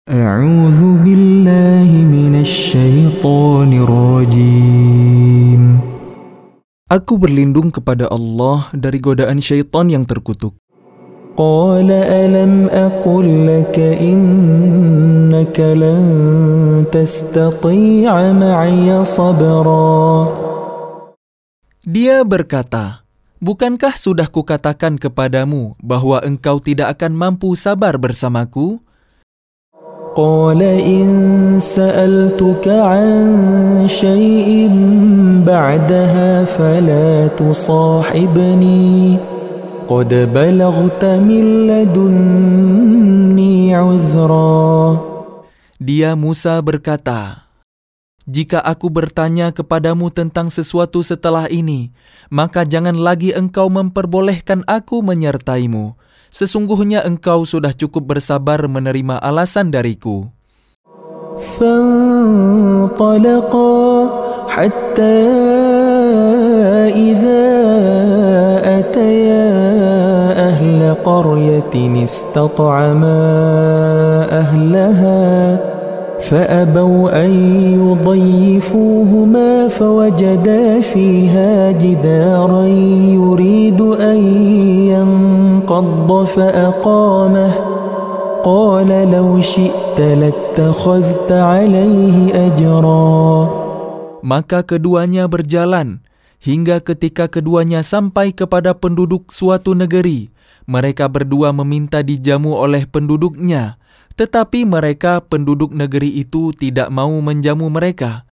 A'udzu billahi minasy syaithanir rajim. Aku berlindung kepada Allah dari godaan syaitan yang terkutuk. Qala alam aqul laka innaka lan tastati'a ma'iya sabra. Dia berkata, bukankah sudah kukatakan kepadamu bahwa engkau tidak akan mampu sabar bersamaku? Qala in sa'altuka 'an syai'in ba'daha fala tusahibni qad balaghta min ladunni 'udhra. Dia Musa berkata, jika aku bertanya kepadamu tentang sesuatu setelah ini, maka jangan lagi engkau memperbolehkan aku menyertaimu. Sesungguhnya engkau sudah cukup bersabar menerima alasan dariku. فانطلقا حتى إذا أتيا أهل قرية استطعما أهلها فأبوا أن يضيفوهما فوجدا فيها جدارا يريد أن ينقض فأقامه قال لو شئت لاتخذت عليه أجرا. Maka keduanya berjalan hingga ketika keduanya sampai kepada penduduk suatu negeri. Mereka berdua meminta dijamu oleh penduduknya, tetapi mereka penduduk negeri itu tidak mau menjamu mereka.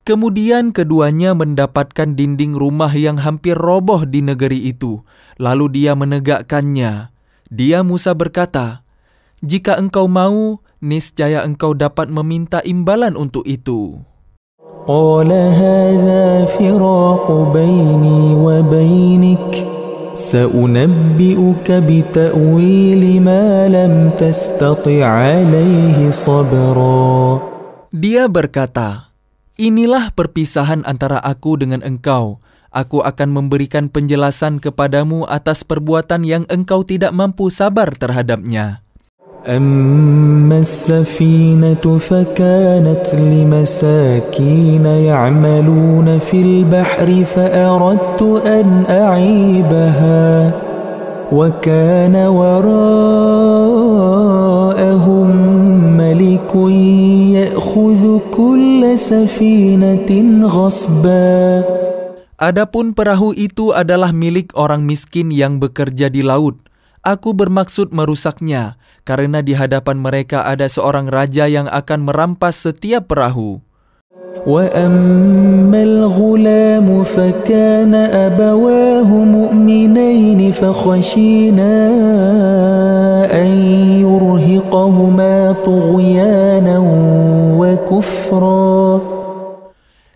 Kemudian keduanya mendapatkan dinding rumah yang hampir roboh di negeri itu, lalu dia menegakkannya. Dia Musa berkata, jika engkau mau, niscaya engkau dapat meminta imbalan untuk itu. Qala hadza firaqu baini wa bainik sa'unabbi'uka bita'wili ma lam tastati' 'alaihi sabra. Dia berkata, inilah perpisahan antara aku dengan engkau. Aku akan memberikan penjelasan kepadamu atas perbuatan yang engkau tidak mampu sabar terhadapnya. أما السفينة فكانت لمساكين يعملون في البحر فأردت أن أعيبها وكان وراءهم ملك يأخذ كل سفينة غصبا. Adapun perahu itu adalah milik orang miskin yang bekerja di laut. Aku bermaksud merusaknya, karena di hadapan mereka ada seorang raja yang akan merampas setiap perahu. وَأَمَّا الْغُلَامُ فَكَانَ أَبَوَاهُ مُؤْمِنَيْنِ فَخَشِينَا أَنْ يُرْهِقَهُمَا طُغْيَانًا وَكُفْرًا.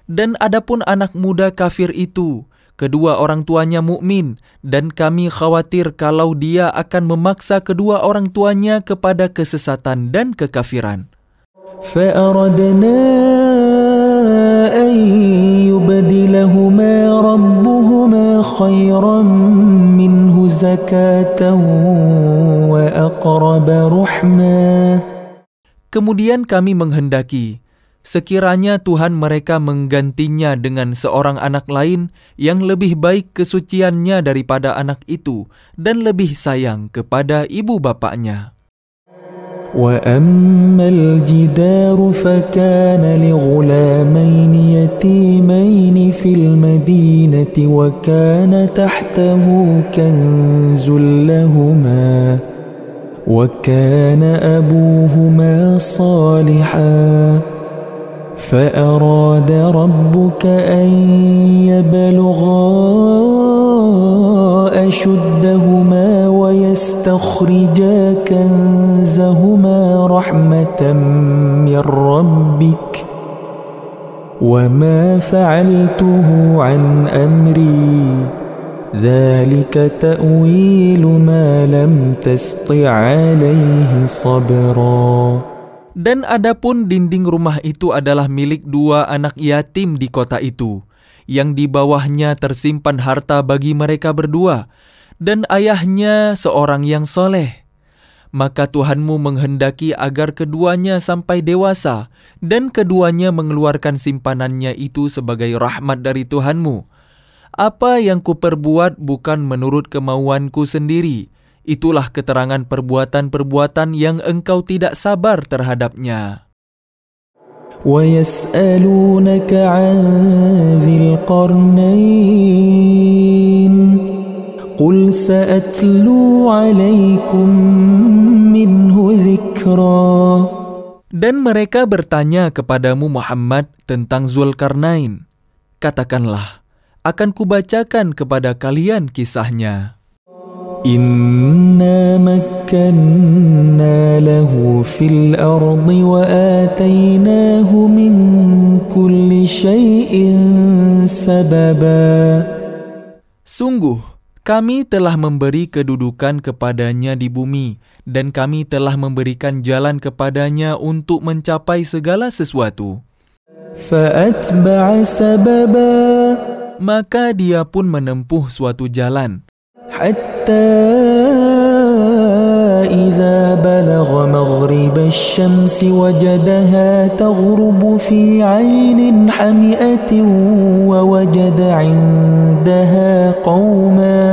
Dan adapun anak muda kafir itu, kedua orang tuanya mukmin, dan kami khawatir kalau dia akan memaksa kedua orang tuanya kepada kesesatan dan kekafiran. فَأَرَدْنَا أَنْ يُبْدِلَهُمَا رَبُّهُمَا خَيْرًا مِنْهُ زَكَاةً وَأَقْرَبَ رُحْمًا. Kemudian kami menghendaki sekiranya Tuhan mereka menggantinya dengan seorang anak lain yang lebih baik kesuciannya daripada anak itu dan lebih sayang kepada ibu bapaknya. وَأَمَّا الْجِدَارُ فَكَانَ لِغُلَامَيْنِ يَتِيمَيْنِ فِي الْمَدِينَةِ وَكَانَ تَحْتَهُ كَنْزٌ لَهُمَا وَكَانَ أَبُوهُمَا صَالِحًا فأراد ربك أن يبلغا أشدهما ويستخرجا كنزهما رحمة من ربك وما فعلته عن أمري ذلك تأويل ما لم تسطع عليه صبرا. Dan adapun dinding rumah itu adalah milik dua anak yatim di kota itu, yang di bawahnya tersimpan harta bagi mereka berdua, dan ayahnya seorang yang soleh. maka Tuhanmu menghendaki agar keduanya sampai dewasa, dan keduanya mengeluarkan simpanannya itu sebagai rahmat dari Tuhanmu. Apa yang kuperbuat bukan menurut kemauanku sendiri. Itulah keterangan perbuatan-perbuatan yang engkau tidak sabar terhadapnya. وَيَسْأَلُونَكَ عَنْ ذِي الْقَرْنَيْنِ قُلْ سَأَتْلُو عَلَيْكُمْ مِنْهُ ذِكْرًا. Dan mereka bertanya kepadamu Muhammad tentang Zulkarnain. Katakanlah, akan kubacakan kepada kalian kisahnya. Inna makkanna lahu fil ardi wa atainahu min kulli syai'in sababa. Sungguh, kami telah memberi kedudukan kepadanya di bumi, dan kami telah memberikan jalan kepadanya untuk mencapai segala sesuatu. Fa'atba'a sababa. Maka dia pun menempuh suatu jalan. حتى إذا بلغ مغرب الشمس وجدها تغرب في عين حمئة ووجد عندها قوما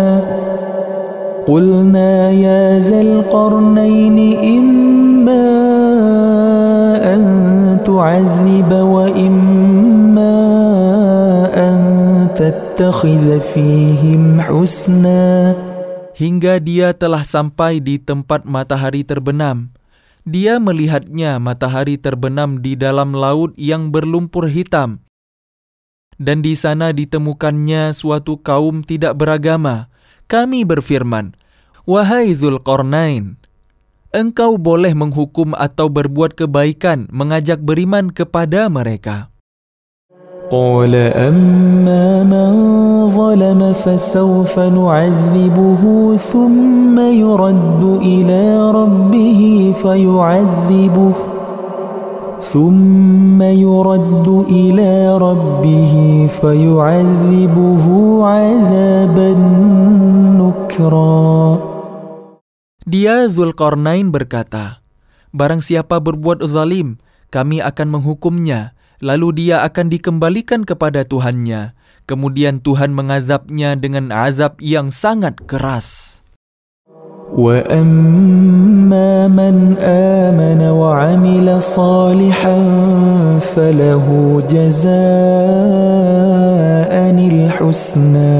قلنا يا ذا القرنين إما أن تعذب وإما أن تتخذ فيهم حسنا. Hingga dia telah sampai di tempat matahari terbenam. Dia melihatnya matahari terbenam di dalam laut yang berlumpur hitam. Dan di sana ditemukannya suatu kaum tidak beragama. Kami berfirman, "Wahai Zulkarnain, engkau boleh menghukum atau berbuat kebaikan, mengajak beriman kepada mereka." قال أما من ظلم فسوف نعذبه ثم يرد إلى ربه فيعذبه عذابا نكرا. Dia Zulkarnain berkata, "Barang siapa berbuat zalim, kami akan menghukumnya. Lalu dia akan dikembalikan kepada Tuhannya. Kemudian Tuhan mengazabnya dengan azab yang sangat keras." وَأَمَّا مَنْ آمَنَ وَعَمِلَ صَالِحًا فَلَهُ جَزَاءً الْحُسْنَى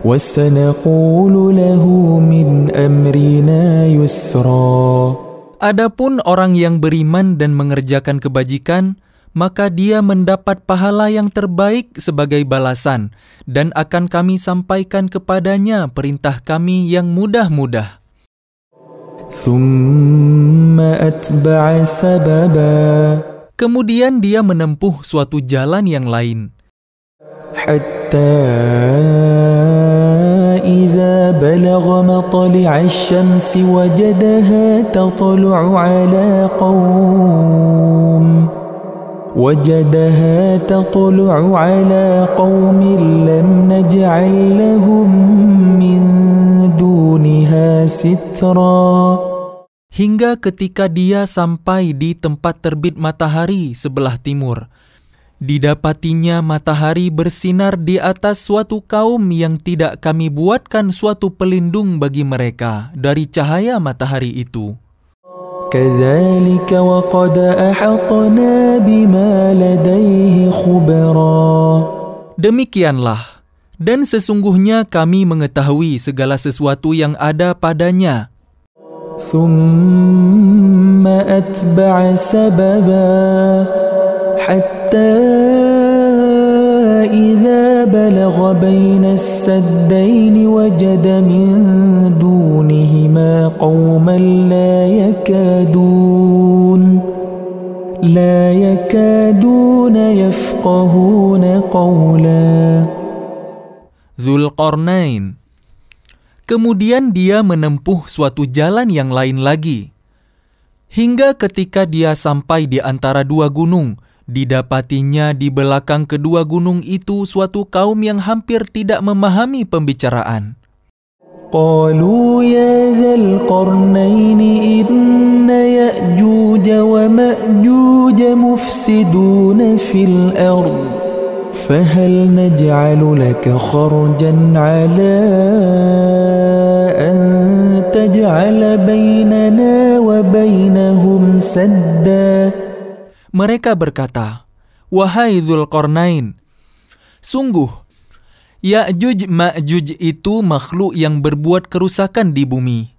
وَسَنَقُولُ لَهُ مِنْ أَمْرِنَا يُسْرًا. Adapun orang yang beriman dan mengerjakan kebajikan, maka dia mendapat pahala yang terbaik sebagai balasan, dan akan kami sampaikan kepadanya perintah kami yang mudah-mudah. Kemudian dia menempuh suatu jalan yang lain. Hatta idza balagha matla'a asy-syamsi wajadaha tatlu'u 'ala قوم لم نجعل لهم من دونها سترا. Hingga ketika dia sampai di tempat terbit matahari sebelah timur, didapatinya matahari bersinar di atas suatu kaum yang tidak kami buatkan suatu pelindung bagi mereka dari cahaya matahari itu. كَذَلِكَ وَقَدْ أَحَطْنَا بِمَا لَدَيْهِ خُبْرًا. Demikianlah, dan sesungguhnya kami mengetahui segala sesuatu yang ada padanya. ثُمَّ أَتْبَعَ سَبَبًا حَتَّى إِذَا بَلَغَ بَيْنَ السَّدَّيْنِ وَجَدَ مِن دُونِهِمَا قَوْمًا لا يكادون يفقهون قولا. Zulkarnain. Kemudian dia menempuh suatu jalan yang lain lagi. Hingga ketika dia sampai di antara dua gunung, didapatinya di belakang kedua gunung itu suatu kaum yang hampir tidak memahami pembicaraan. قالوا يا ذا القرنين إن يأجوج ومأجوج مفسدون في الأرض فهل نجعل لك خرجا على أن تجعل بيننا وبينهم سدا. Mereka berkata, "Wahai Dzulqarnain, sungguh Ya'juj Ma'juj itu makhluk yang berbuat kerusakan di bumi.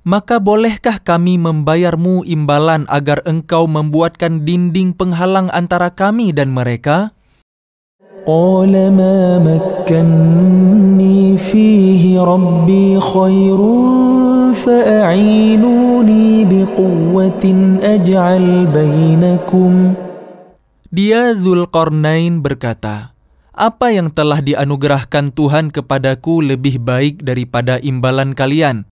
Maka bolehkah kami membayarmu imbalan agar engkau membuatkan dinding penghalang antara kami dan mereka?" قال ما مكني فيه ربي خير فأعينوني بقوة أجعل بينكم. Dia Dzulqarnain berkata, "Apa yang telah dianugerahkan Tuhan kepadaku lebih baik daripada imbalan kalian.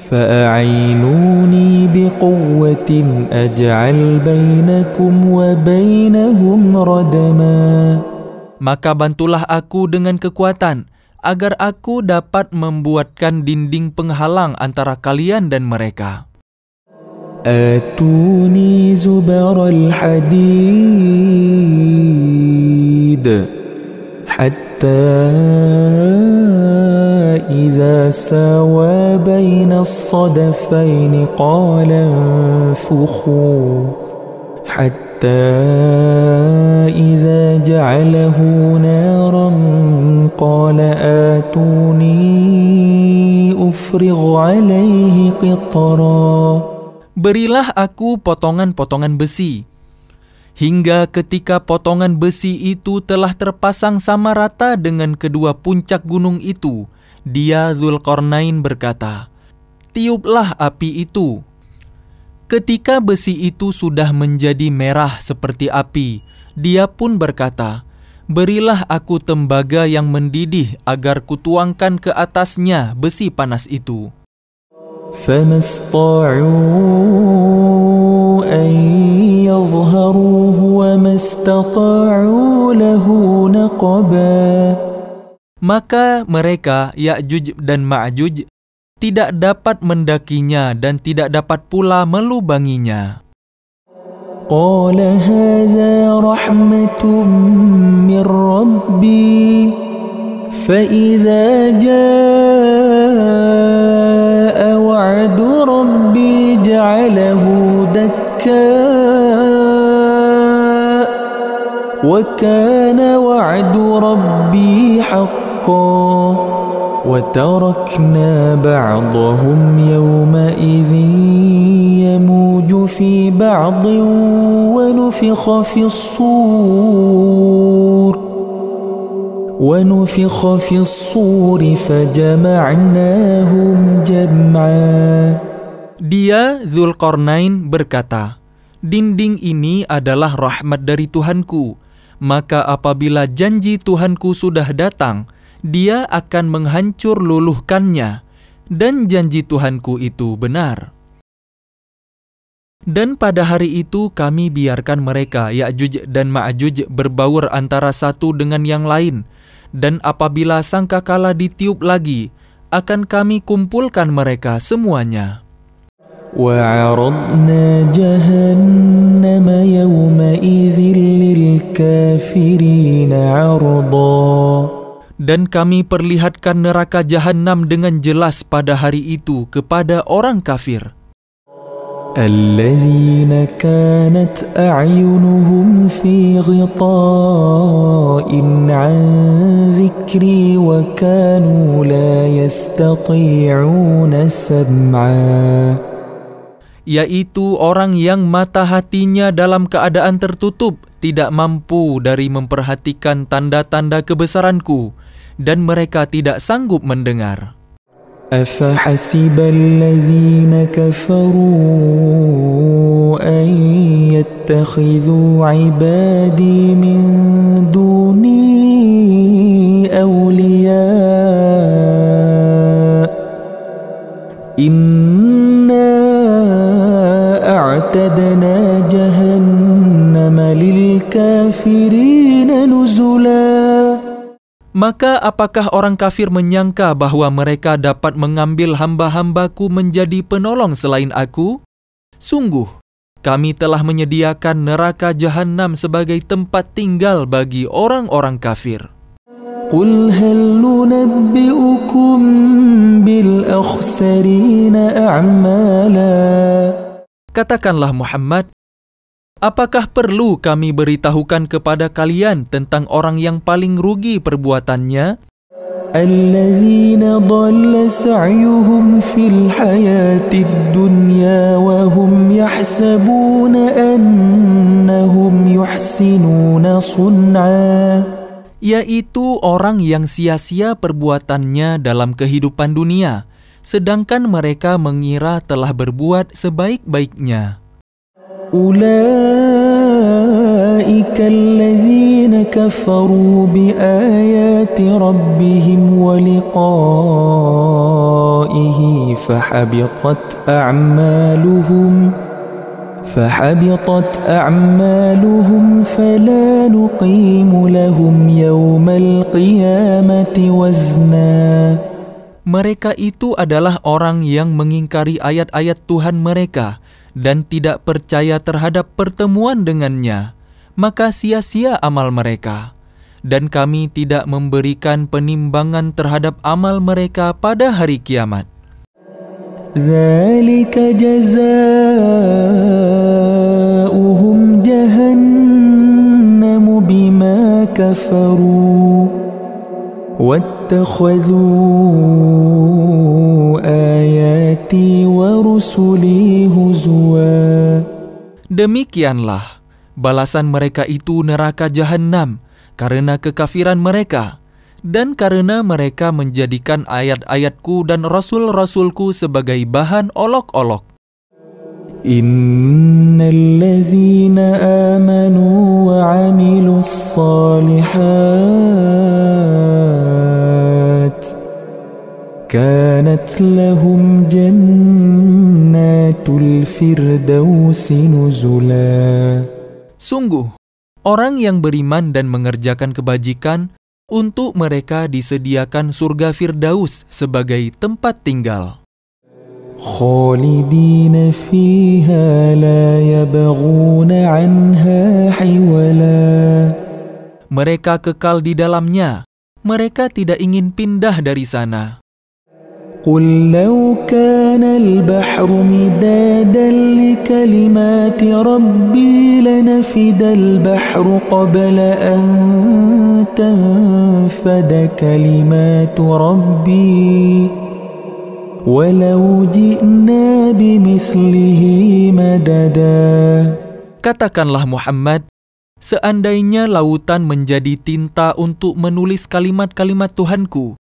فأعينوني بقوة أجعل بينكم وبينهم ردما. Maka bantulah aku dengan kekuatan, agar aku dapat membuatkan dinding penghalang antara kalian dan mereka." آتوني زبر الحديد حتى إذا ساوى بين الصدفين قال انفخوا حتى إذا جعله نارا قال آتوني أفرغ عليه قطرا. Berilah aku potongan-potongan besi, hingga ketika potongan besi itu telah terpasang sama rata dengan kedua puncak gunung itu, dia Dzulqarnain berkata, "Tiuplah api itu." Ketika besi itu sudah menjadi merah seperti api, dia pun berkata, "Berilah aku tembaga yang mendidih agar kutuangkan ke atasnya besi panas itu." فما استطاعوا أن يظهروه وما استطاعوا له نقبا. Maka mereka, Ya'juj dan Ma'juj, tidak dapat mendakinya dan tidak dapat pula melubanginya. قال هذا رحمة من ربي فإذا جاء وعد ربي جعله دكا وكان وعد ربي حقا وتركنا بعضهم يومئذ يموج في بعض ونفخ في الصور فجمعناهم جمعا. Dia Dzulqarnain berkata, "Dinding ini adalah rahmat dari Tuhanku, maka apabila janji Tuhanku sudah datang, Dia akan menghancur luluhkannya, dan janji Tuhanku itu benar." Dan pada hari itu kami biarkan mereka, Ya'juj dan Ma'juj, berbaur antara satu dengan yang lain, dan apabila sangkakala ditiup lagi, akan kami kumpulkan mereka semuanya. وَعَرَضْنَا جَهَنَّمَ يَوْمَئِذٍ لِلْكَافِرِينَ عَرْضًا. Dan kami perlihatkan neraka Jahannam dengan jelas pada hari itu kepada orang kafir. الَّذِينَ كَانَتْ أَعْيُنُهُمْ فِي غِطَاءٍ عَنْ ذِكْرِي وَكَانُوا لَا يَسْتَطِيعُونَ سَمْعًا. Yaitu orang yang mata hatinya dalam keadaan tertutup, tidak mampu dari memperhatikan tanda-tanda kebesaranku, dan mereka tidak sanggup mendengar. أَفَحَسِبَ الَّذِينَ كَفَرُوا أَن يَتَّخِذُوا عِبَادِي مِن دُونِي أَوْلِيَاءَ إِنَّا أَعْتَدْنَا جَهَنَّمَ لِلْكَافِرِينَ نُزُلًا. Maka apakah orang kafir menyangka bahwa mereka dapat mengambil hamba-hambaku menjadi penolong selain aku? Sungguh, kami telah menyediakan neraka Jahannam sebagai tempat tinggal bagi orang-orang kafir. قل هل ننبئكم بالأخسرين أعمالا. Katakanlah Muhammad, apakah perlu kami beritahukan kepada kalian tentang orang yang paling rugi perbuatannya? الذين ضل سعيهم في الحياة الدنيا وهم يحسبون أنهم يحسنون صنعا. Yaitu orang yang sia-sia perbuatannya dalam kehidupan dunia, sedangkan mereka mengira telah berbuat sebaik-baiknya. أولئك الذين كفروا بآيات ربهم ولقائه فحبطت أعمالهم فلا نقيم لهم يوم القيامة وزنا. Mereka itu adalah orang yang mengingkari ayat-ayat Tuhan mereka dan tidak percaya terhadap pertemuan dengannya, maka sia-sia amal mereka. Dan kami tidak memberikan penimbangan terhadap amal mereka pada hari kiamat. ذلك جزاؤهم جهنم بما كفروا واتخذوا آياتي ورسلي هزوا. Demikianlah balasan mereka itu neraka Jahannam karena kekafiran mereka dan karena mereka menjadikan ayat-ayatku dan rasul-rasulku sebagai bahan olok-olok. Innalladzina amanu wa 'amilus shalihat kanat lahum jannatul firdausi nuzula. Sungguh, orang yang beriman dan mengerjakan kebajikan, untuk mereka disediakan surga Firdaus sebagai tempat tinggal. Khalidina fiha la yabghuna 'anha hiwala. Mereka kekal di dalamnya, mereka tidak ingin pindah dari sana. قل لو كان البحر مدادا لكلمات ربي لنفد البحر قبل أن تنفد كلمات ربي ولو جئنا بمثله مددا. Katakanlah Muhammad, seandainya lautan menjadi tinta untuk menulis kalimat-kalimat Tuhanku,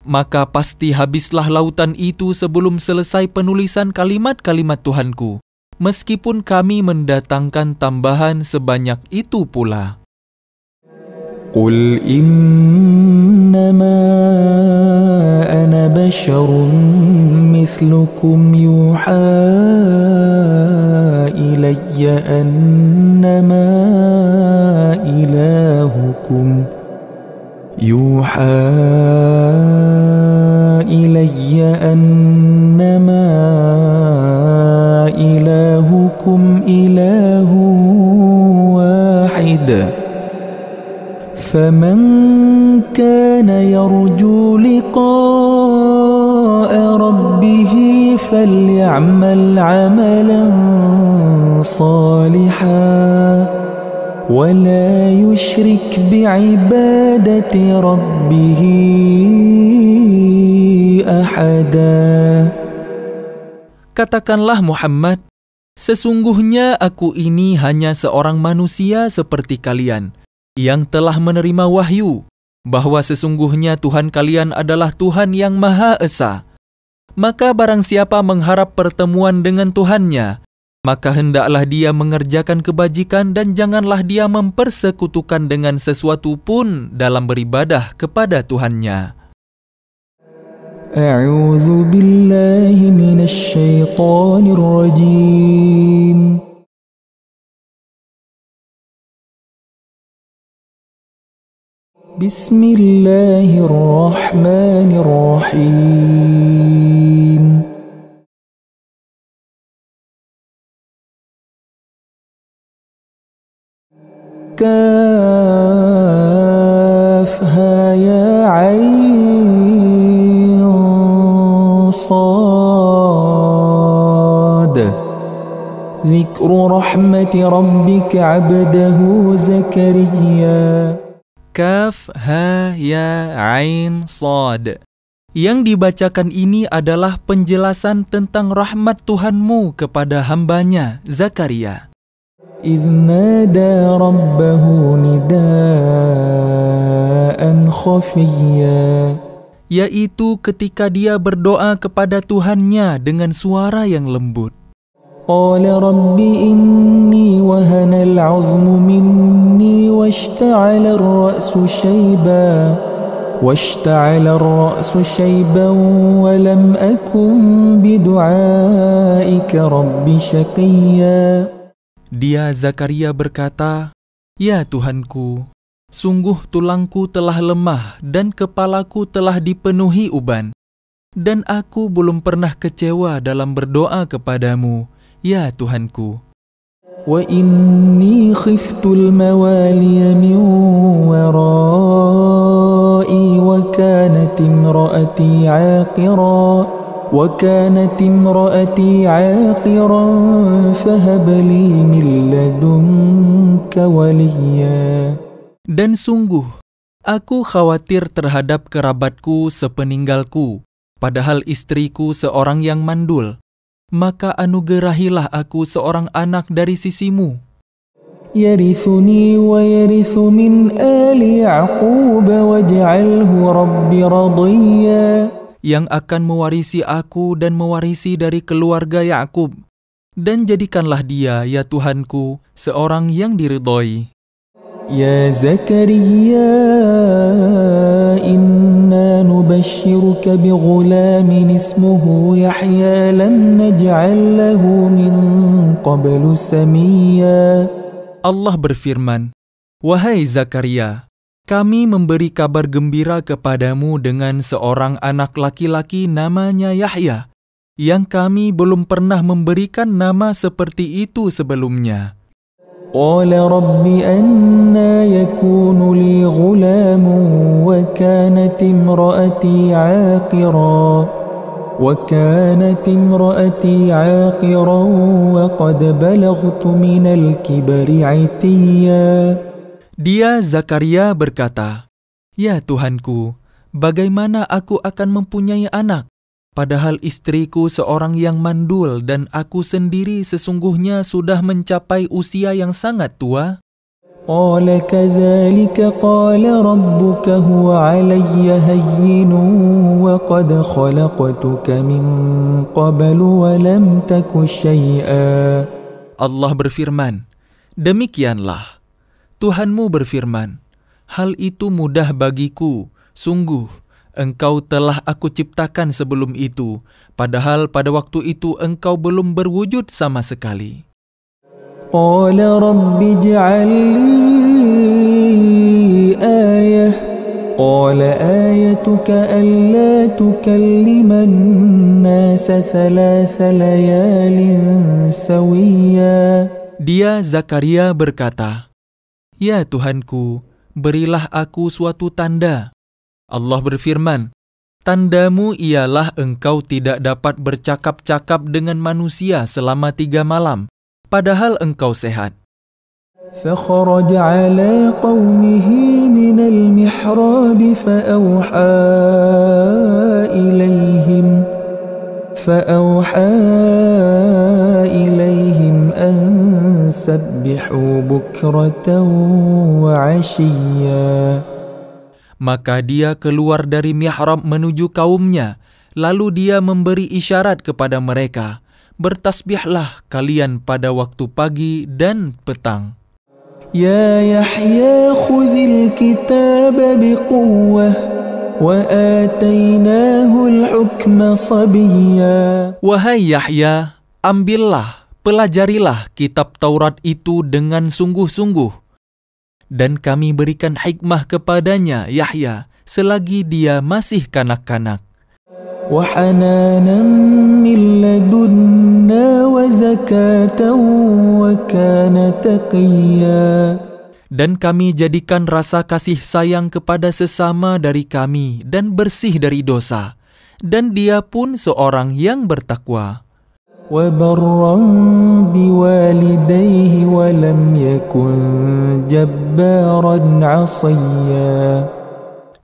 maka pasti habislah lautan itu sebelum selesai penulisan kalimat-kalimat Tuhanku, meskipun kami mendatangkan tambahan sebanyak itu pula. Qul innama ana basharun mithlukum yuha ilayya annama ilahukum إلي أنما إلهكم إله واحد فمن كان يرجو لقاء ربه فليعمل عملا صالحا ولا يشرك بعبادة ربه أحدا. Katakanlah Muhammad, sesungguhnya aku ini hanya seorang manusia seperti kalian, yang telah menerima wahyu, bahwa sesungguhnya Tuhan kalian adalah Tuhan yang Maha Esa. Maka barang siapa mengharap pertemuan dengan Tuhannya, maka hendaklah dia mengerjakan kebajikan dan janganlah dia mempersekutukan dengan sesuatu pun dalam beribadah kepada Tuhannya. A'udzu billahi minasy syaithanir rajim. Bismillahirrahmanirrahim. Kaf ha ya ain sad. Dzikru rahmati rabbika 'abdahu Zakaria. Kaf ha ya ain sad. Yang dibacakan ini adalah penjelasan tentang rahmat Tuhanmu kepada hambanya Zakaria. إذ نادى ربه نداء خفيا. Yaitu ketika dia berdoa kepada Tuhannya dengan suara yang lembut. قال رب إني وهن العظم مني واشتعل الرأس شيبا ولم أكن بدعائك رب شقيا. Dia Zakaria berkata, "Ya Tuhanku, sungguh tulangku telah lemah dan kepalaku telah dipenuhi uban, dan aku belum pernah kecewa dalam berdoa kepadamu, ya Tuhanku. وَإِنِّي خِفْتُ الْمَوَالِيَ مِنْ وَرَائِي وَكَانَتِ امْرَأَتِي عَاقِرًا فَهَبْ لِي مِنْ لَدُنْكَ وَلِيًّا. Dan sungguh, aku khawatir terhadap kerabatku sepeninggalku, padahal istriku seorang yang mandul. Maka anugerahilah aku seorang anak dari sisimu. يَرِثُنِي وَيَرِثُ مِنْ آلِ يَعْقُوبَ وَاجْعَلْهُ رَبِّ رَضِيًّا. Yang akan mewarisi aku dan mewarisi dari keluarga Yakub, dan jadikanlah dia, ya Tuhanku, seorang yang diridhoi. Ya Zakaria, inna nubashshiruka bighulamin ismuhu Yahya lam naj'al lahu min qablu samiyya. Allah berfirman, "Wahai Zakaria, kami memberi kabar gembira kepadamu dengan seorang anak laki-laki namanya Yahya, yang kami belum pernah memberikan nama seperti itu sebelumnya." Qala rabbi anna yakunu li ghulamun wa kanat imraati 'aqiran wa qad balaghtu minal kibri 'itiyya. Dia Zakaria berkata, "Ya Tuhanku, bagaimana aku akan mempunyai anak, padahal istriku seorang yang mandul dan aku sendiri sesungguhnya sudah mencapai usia yang sangat tua?" Qala kadzalika qala rabbuka huwa 'alayya hayyinun wa qad khalaqtuka min qablu wa lam taku syai'a. Allah berfirman, "Demikianlah, Tuhanmu berfirman, hal itu mudah bagiku, sungguh engkau telah aku ciptakan sebelum itu, padahal pada waktu itu engkau belum berwujud sama sekali." Qala rabbi ij'al li ayah. Qala ayatuka alla tukalliman nasa thalatha layalin sawiyya. Dia Zakaria berkata, "Ya Tuhanku, berilah aku suatu tanda." Allah berfirman, "Tandamu ialah engkau tidak dapat bercakap-cakap dengan manusia selama 3 malam, padahal engkau sehat." فخرج على قومه من المحراب فأوحى إليهم أن سبحوا بكرة وعشيا. Maka dia keluar dari mihrab menuju kaumnya, lalu dia memberi isyarat kepada mereka, "Bertasbihlah kalian pada waktu pagi dan petang." Ya Yahya khudhil kitab biquwwah wa atainahul hukma sabiyya. Wahai Yahya, ambillah, pelajarilah kitab Taurat itu dengan sungguh-sungguh, Dan kami berikan hikmah kepadanya, Yahya, selagi dia masih kanak-kanak. وحنانا من لدنا وزكاة وكان تقيا. Dan kami jadikan rasa kasih sayang kepada sesama dari kami dan bersih dari dosa. Dan dia pun seorang yang bertakwa. وبرا بوالديه ولم يكن جبارا عصيا.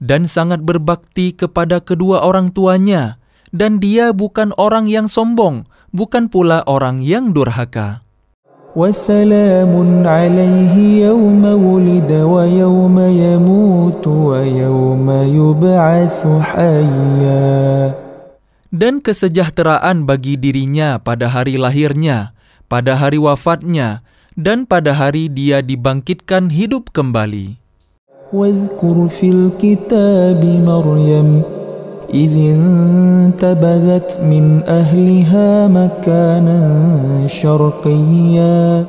Dan sangat berbakti kepada kedua orang tuanya, dan dia bukan orang yang sombong, bukan pula orang yang durhaka. وسلام عليه يوم ولد ويوم يموت ويوم يبعث حيا. Dan kesejahteraan bagi dirinya pada hari lahirnya, pada hari wafatnya, dan pada hari dia dibangkitkan hidup kembali. واذكر في الكتاب مريم إذ انتبذت من أهلها مكانا شرقيا.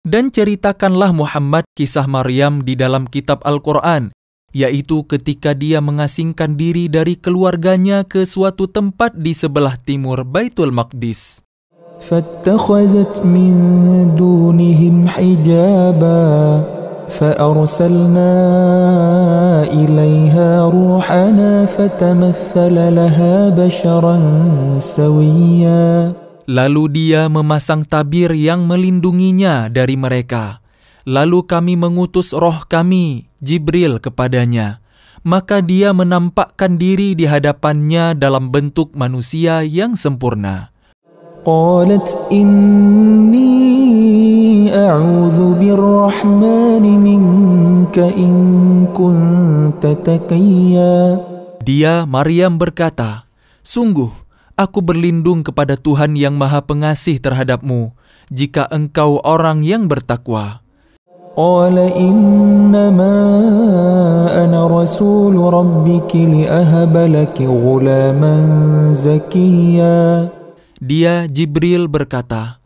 Dan ceritakanlah Muhammad kisah Maryam di dalam kitab Al-Quran, yaitu ketika dia mengasingkan diri dari keluarganya ke suatu tempat di sebelah timur Baitul Maqdis. فاتخذت من دونهم حجابا فأرسلنا إليها روحنا فتمثل لها بشرا سويا. Lalu dia memasang tabir yang melindunginya dari mereka. Lalu kami mengutus roh kami, Jibril, kepadanya. Maka dia menampakkan diri di hadapannya dalam bentuk manusia yang sempurna. قالت إني أعوذ بالرحمن منك إن كنت تقيا. Dia, Maryam, berkata, "Sungguh, aku berlindung kepada Tuhan yang Maha Pengasih terhadapmu, jika engkau orang yang bertakwa." قال إنما أنا رسول ربك لأهب لك غلاما زكيا. Dia, Jibril, berkata,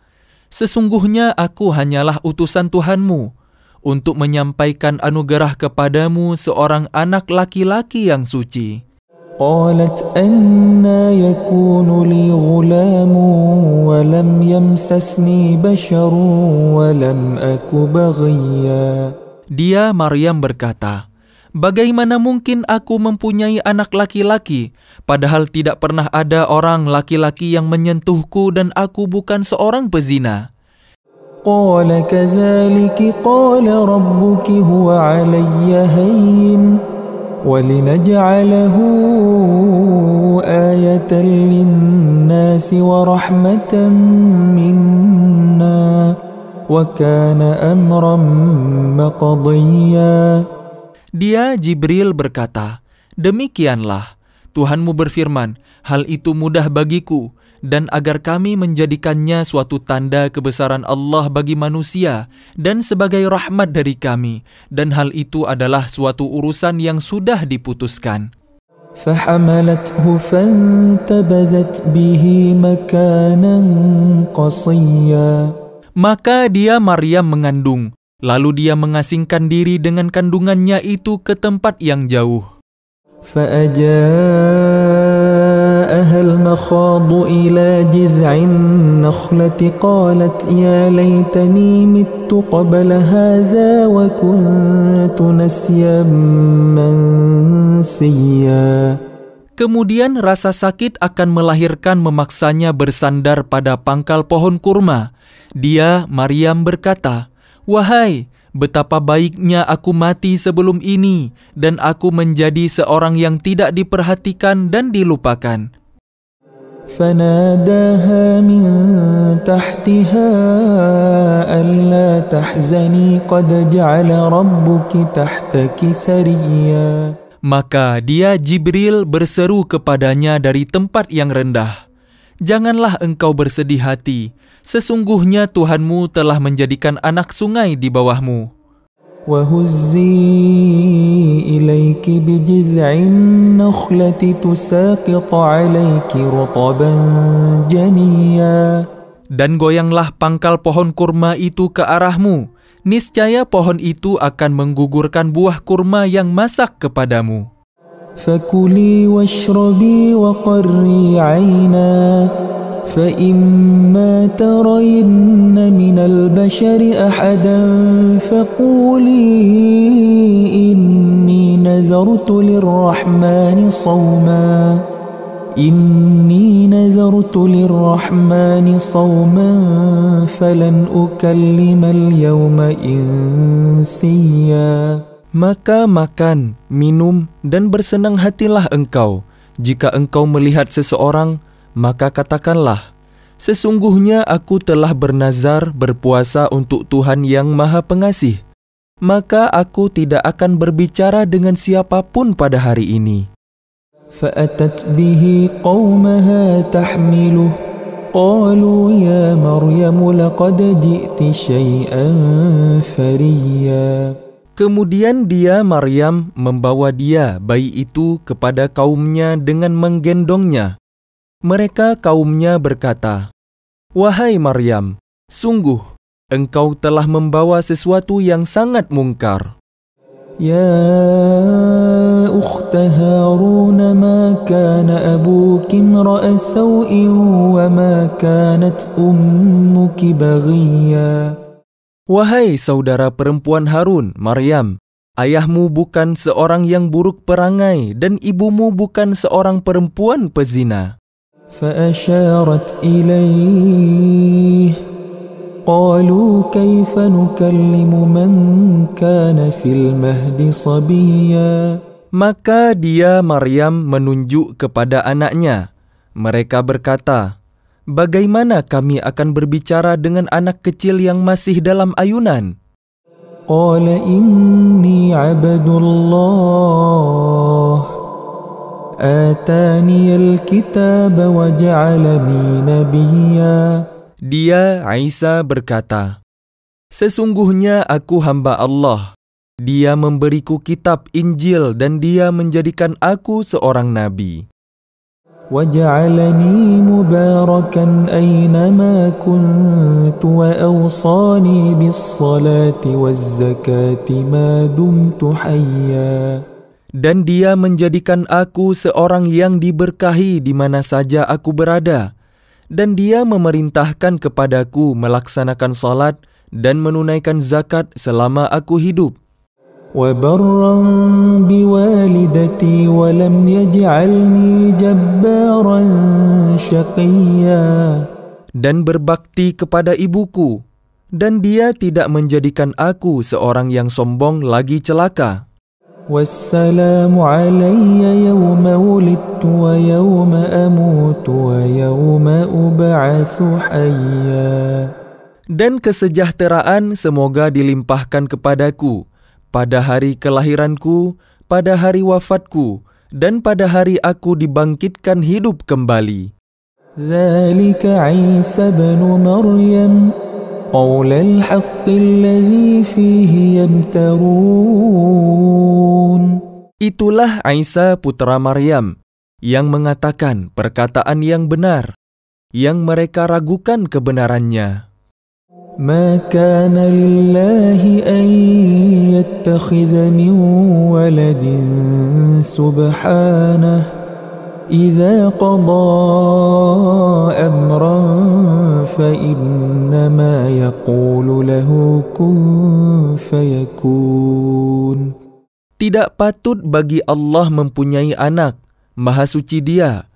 "Sesungguhnya aku hanyalah utusan Tuhanmu untuk menyampaikan anugerah kepadamu seorang anak laki-laki yang suci." قالت أنا يكون لي غلام ولم يمسسني بشر ولم أك بغيا. Dia, Maryam, berkata, "Bagaimana mungkin aku mempunyai anak laki-laki, padahal tidak pernah ada orang laki-laki yang menyentuhku dan aku bukan seorang pezina?" قال كذلك قال ربك هو علي هين ولنجعله آية للناس ورحمة منا وكان أمرا مقضيا. Dia, Jibril, berkata, "Demikianlah, Tuhanmu berfirman, hal itu mudah bagiku, dan agar kami menjadikannya suatu tanda kebesaran Allah bagi manusia, dan sebagai rahmat dari kami, dan hal itu adalah suatu urusan yang sudah diputuskan." فحملته فانتبذت به مكانا قصيا. Maka dia, Maryam, mengandung, lalu dia mengasingkan diri dengan kandungannya itu ke tempat yang jauh. فأجاءها المخاض إلى جذع النخلة قالت يا ليتني مت قبل هذا وكنت نسيا منسيا. Kemudian rasa sakit akan melahirkan memaksanya bersandar pada pangkal pohon kurma. Dia, Maryam, berkata, "Wahai, betapa baiknya aku mati sebelum ini, dan aku menjadi seorang yang tidak diperhatikan dan dilupakan." فناداها من تحتها ألا تحزني قد جعل ربك تحتك سريا. Maka dia, Jibril, berseru kepadanya dari tempat yang rendah, "Janganlah engkau bersedih hati, sesungguhnya Tuhanmu telah menjadikan anak sungai di bawahmu." وهزي إليك بجذع النخلة تساقط عليك رطبا جنيا. Dan goyanglah pangkal pohon kurma itu ke arahmu, niscaya pohon itu akan menggugurkan buah kurma yang masak kepadamu. فَكُلِي وَاشْرَبِي وَقَرِّي عَيْنًا فَإِمَّا تَرَيِنَّ مِنَ الْبَشَرِ أَحَدًا فَقُولِي إِنِّي نَذَرْتُ لِلرَّحْمَنِ صَوْمًا فَلَنْ أُكَلِّمَ الْيَوْمَ إِنْسِيًّا. Maka makan, minum, dan bersenang hatilah engkau. Jika engkau melihat seseorang, maka katakanlah, sesungguhnya aku telah bernazar berpuasa untuk Tuhan yang Maha Pengasih. Maka aku tidak akan berbicara dengan siapapun pada hari ini. فَأَتَتْ بِهِ قَوْمَهَا تَحْمِلُهُ قَالُوا يَا مَرْيَمُ لَقَدْ جِئْتِ شَيْئًا فَرِيًّا. Kemudian dia, Maryam, membawa dia, bayi itu, kepada kaumnya dengan menggendongnya. Mereka kaumnya berkata, "Wahai Maryam, sungguh, engkau telah membawa sesuatu yang sangat mungkar." يا أخت هارون ما كان أبوك امرأ سوء وما كانت أمك بغيا. Wahai saudara perempuan Harun, Maryam, ayahmu bukan seorang yang buruk perangai dan ibumu bukan seorang perempuan pezina. فأشارت إليه قالوا كيف نكلم من كان في المهد صبيا. Maka dia, Maryam, menunjuk kepada anaknya. Mereka berkata, "Bagaimana kami akan berbicara dengan anak kecil yang masih dalam ayunan?" قال إني عبد الله آتاني الكتاب وجعلني نبيا. Dia, Isa, berkata, "Sesungguhnya aku hamba Allah. Dia memberiku kitab Injil dan dia menjadikan aku seorang nabi. وَجَعَلَنِي مُبَارَكًا أَيْنَمَا كُنْتُ وَأَوْصَانِي بِالصَّلَاةِ وَالزَّكَاةِ مَا دُمْتُ حَيًّا. Dan dia menjadikan aku seorang yang diberkahi di mana saja aku berada. Dan dia memerintahkan kepadaku melaksanakan salat dan menunaikan zakat selama aku hidup. وَبَرًّا بِوَالِدَتِي وَلَمْ يَجْعَلْنِي جَبَّارًا شَقِيًّا. Dan berbakti kepada ibuku, dan dia tidak menjadikan aku seorang yang sombong lagi celaka. وَالسَّلَامُ عَلَيَّ يَوْمَ وُلِدتُّ وَيَوْمَ أَمُوتُ وَيَوْمَ أُبْعَثُ حَيًّا. Dan kesejahteraan semoga dilimpahkan kepadaku pada hari kelahiranku, pada hari wafatku, dan pada hari aku dibangkitkan hidup kembali. ذَلِكَ عِيسَى بْنُ مَرْيَمَ قَوْلَ الْحَقِّ الَّذِي فِيهِ يَمْتَرُونَ. Itulah Isa putra Maryam yang mengatakan perkataan yang benar, yang mereka ragukan kebenarannya. ما كان لله أن يتخذ من ولد سبحانه إذا قضى أمرا فإنما يقول له كن فيكون. Tidak patut bagi Allah mempunyai anak, Maha Suci Dia.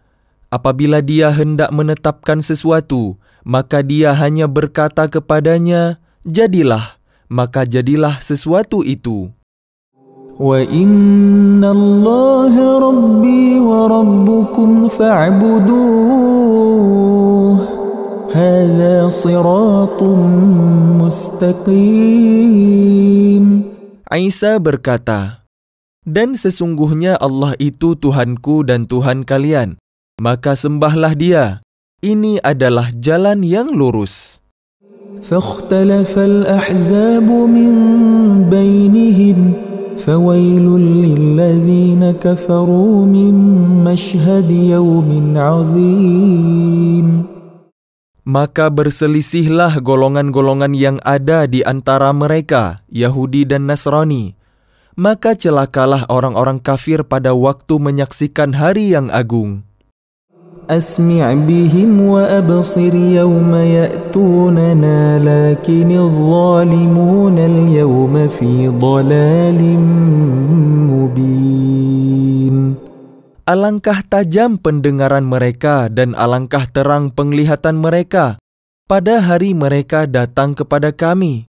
Apabila Dia hendak menetapkan sesuatu, maka Dia hanya berkata kepadanya, "Jadilah," maka jadilah sesuatu itu. وَإِنَّ اللَّهَ رَبِّي وَرَبُّكُمْ فَاعْبُدُوهُ هَذَا صِرَاطٌ مُسْتَقِيمٌ. Isa berkata, "Dan sesungguhnya Allah itu Tuhanku dan Tuhan kalian, maka sembahlah Dia. Ini adalah jalan yang lurus." فَاخْتَلَفَ الْأَحْزَابُ مِنْ بَيْنِهِمْ فَوَيْلٌ لِلَّذِينَ كَفَرُوا مِنْ مَشْهَدِ يَوْمٍ عَظِيمٍ. Maka berselisihlah golongan-golongan yang ada di antara mereka, Yahudi dan Nasrani. Maka celakalah orang-orang kafir pada waktu menyaksikan hari yang agung. أسمع بهم وأبصر يوم يأتوننا لكن الظالمون اليوم في ضلال مبين. Alangkah tajam pendengaran mereka dan alangkah terang penglihatan mereka pada hari mereka datang kepada kami.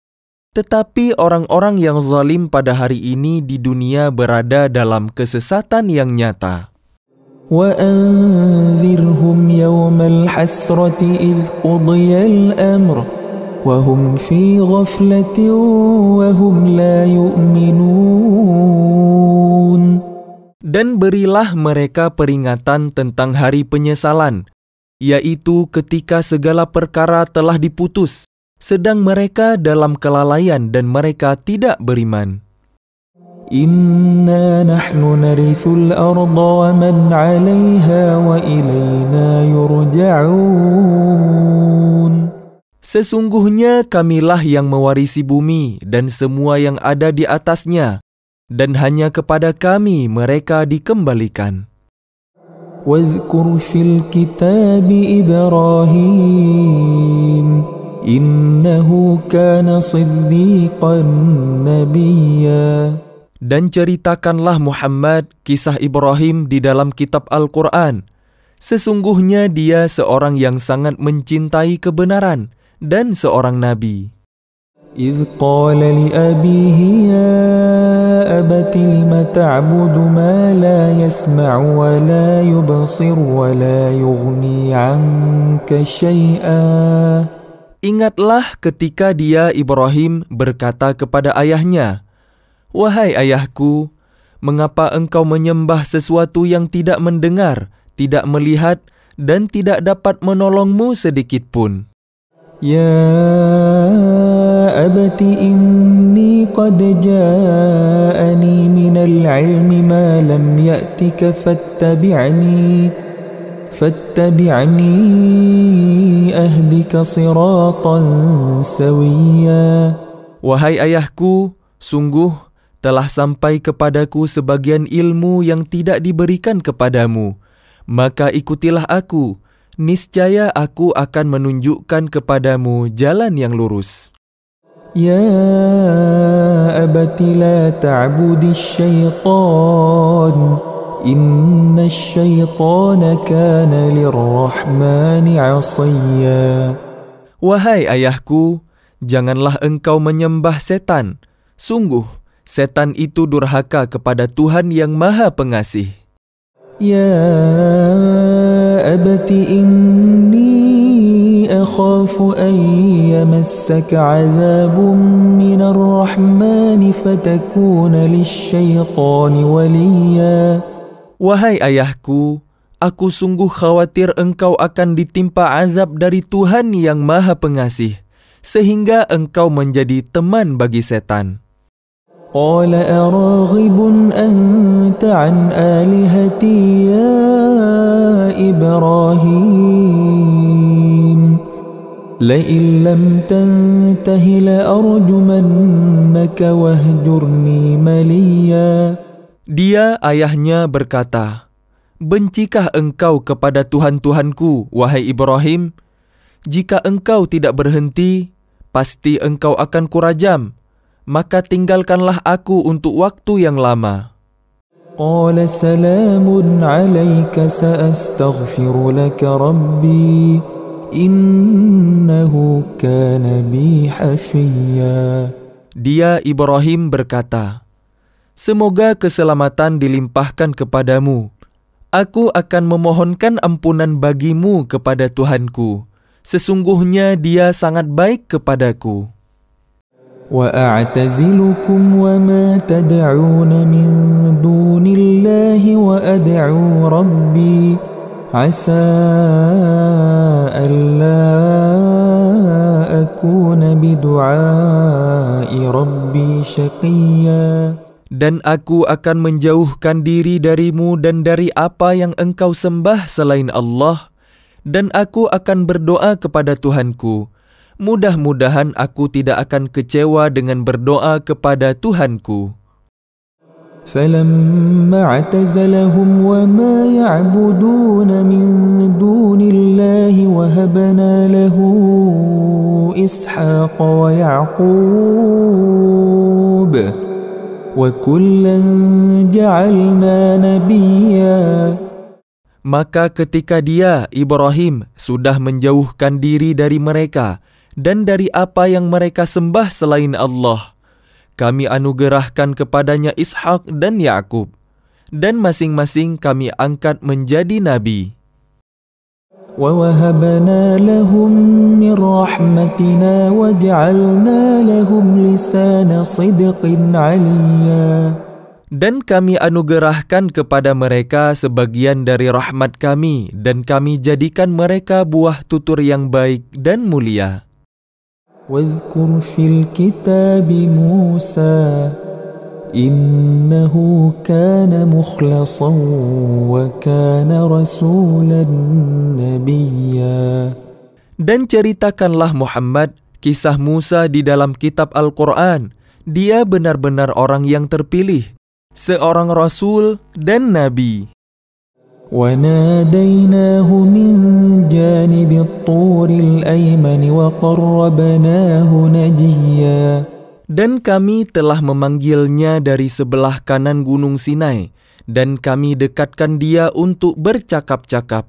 Tetapi orang-orang yang zalim pada hari ini di dunia berada dalam kesesatan yang nyata. وأنذرهم يوم الحسرة إذ قضي الأمر وهم في غفلة وهم لا يؤمنون. Dan berilah mereka peringatan tentang hari penyesalan, yaitu ketika segala perkara telah diputus, sedang mereka dalam kelalaian dan mereka tidak beriman. Inna nahnu narithul arda wa man 'alayha wa ilayna yurja'un. Sesungguhnya kamilah yang mewarisi bumi dan semua yang ada di atasnya, dan hanya kepada kami mereka dikembalikan. Wadhkur fil kitab Ibrahim innahu kana siddiqan nabiyya. Dan ceritakanlah Muhammad kisah Ibrahim di dalam kitab Al-Quran. Sesungguhnya dia seorang yang sangat mencintai kebenaran dan seorang nabi. إذ قال لأبيه يا أبت لم تعبد ما لا يسمع ولا يبصر ولا يغني عنك شيئا. Ingatlah ketika dia Ibrahim berkata kepada ayahnya, "Wahai ayahku, mengapa engkau menyembah sesuatu yang tidak mendengar, tidak melihat, dan tidak dapat menolongmu sedikit pun?" Ya abati inni qad ja'ani minal ilmi ma lam ya'tika fattabi'ni ahdika siratan sawiyya. Wahai ayahku, sungguh telah sampai kepadaku sebagian ilmu yang tidak diberikan kepadamu. Maka ikutilah aku, niscaya aku akan menunjukkan kepadamu jalan yang lurus. Ya abati la ta'budis syaitan, inna syaitana kana lirrahmani 'asiyya. Wahai ayahku, janganlah engkau menyembah setan. Sungguh, setan itu durhaka kepada Tuhan yang Maha Pengasih. Ya abati inni akhafu an yamassaka 'adzabun minar rahmani fatakuna lisyaitani waliyya. Wahai ayahku, aku sungguh khawatir engkau akan ditimpa azab dari Tuhan yang Maha Pengasih, sehingga engkau menjadi teman bagi setan. Qala araghibun anta an alihati ya Ibrahim la illam tantahi la arjumannaka wahjurni maliya. Dia ayahnya berkata, "Bencikah engkau kepada Tuhan-Tuhanku, wahai Ibrahim? Jika engkau tidak berhenti, pasti engkau akan kurajam. Maka tinggalkanlah aku untuk waktu yang lama." Qala salamun alayka sa'astaghfiru laka rabbi innahu kana bi hafiyya. Dia Ibrahim berkata, "Semoga keselamatan dilimpahkan kepadamu. Aku akan memohonkan ampunan bagimu kepada Tuhanku. Sesungguhnya dia sangat baik kepadaku." وَأَعْتَزِلُكُمْ وَمَا تَدْعُونَ مِنْ دُونِ اللَّهِ وَأَدْعُو رَبِّي عَسَىٰ أَلَّا أَكُونَ بِدُعَاءِ رَبِّي شَقِيًّا. Dan aku akan menjauhkan diri darimu dan dari apa yang engkau sembah selain Allah, dan aku akan berdoa kepada Tuhanku. Mudah-mudahan aku tidak akan kecewa dengan berdoa kepada Tuhanku. فَلَمَّا اعْتَزَلَهُمْ وَمَا يَعْبُدُونَ مِن دُونِ اللَّهِ وَهَبْنَا لَهُ إِسْحَاقَ وَيَعْقُوبَ وَكُلًّا جَعَلْنَا نَبِيًّا. Maka ketika dia, Ibrahim, sudah menjauhkan diri dari mereka dan dari apa yang mereka sembah selain Allah, kami anugerahkan kepadanya Ishak dan Yakub, dan masing-masing kami angkat menjadi nabi. وَوَهَبْنَا لَهُم مِّن رَّحْمَتِنَا وَجَعَلْنَا لَهُمْ لِسَانَ صِدْقٍ عَلِيًّا. Dan kami anugerahkan kepada mereka sebagian dari rahmat kami, dan kami jadikan mereka buah tutur yang baik dan mulia. وَاذْكُرْ فِي الْكِتَابِ مُوسَى إِنَّهُ كَانَ مُخْلَصًا وَكَانَ رَسُولًا نَبِيًّا. Dan ceritakanlah Muhammad kisah Musa di dalam kitab Al-Quran. Dia benar-benar orang yang terpilih, seorang rasul dan nabi. وَنَادَيْنَاهُ مِنْ جَانِبِ الطُّورِ الْأَيْمَنِ وَقَرَّبْنَاهُ نَجِيًّا. Dan kami telah memanggilnya dari sebelah kanan Gunung Sinai, dan kami dekatkan dia untuk bercakap-cakap.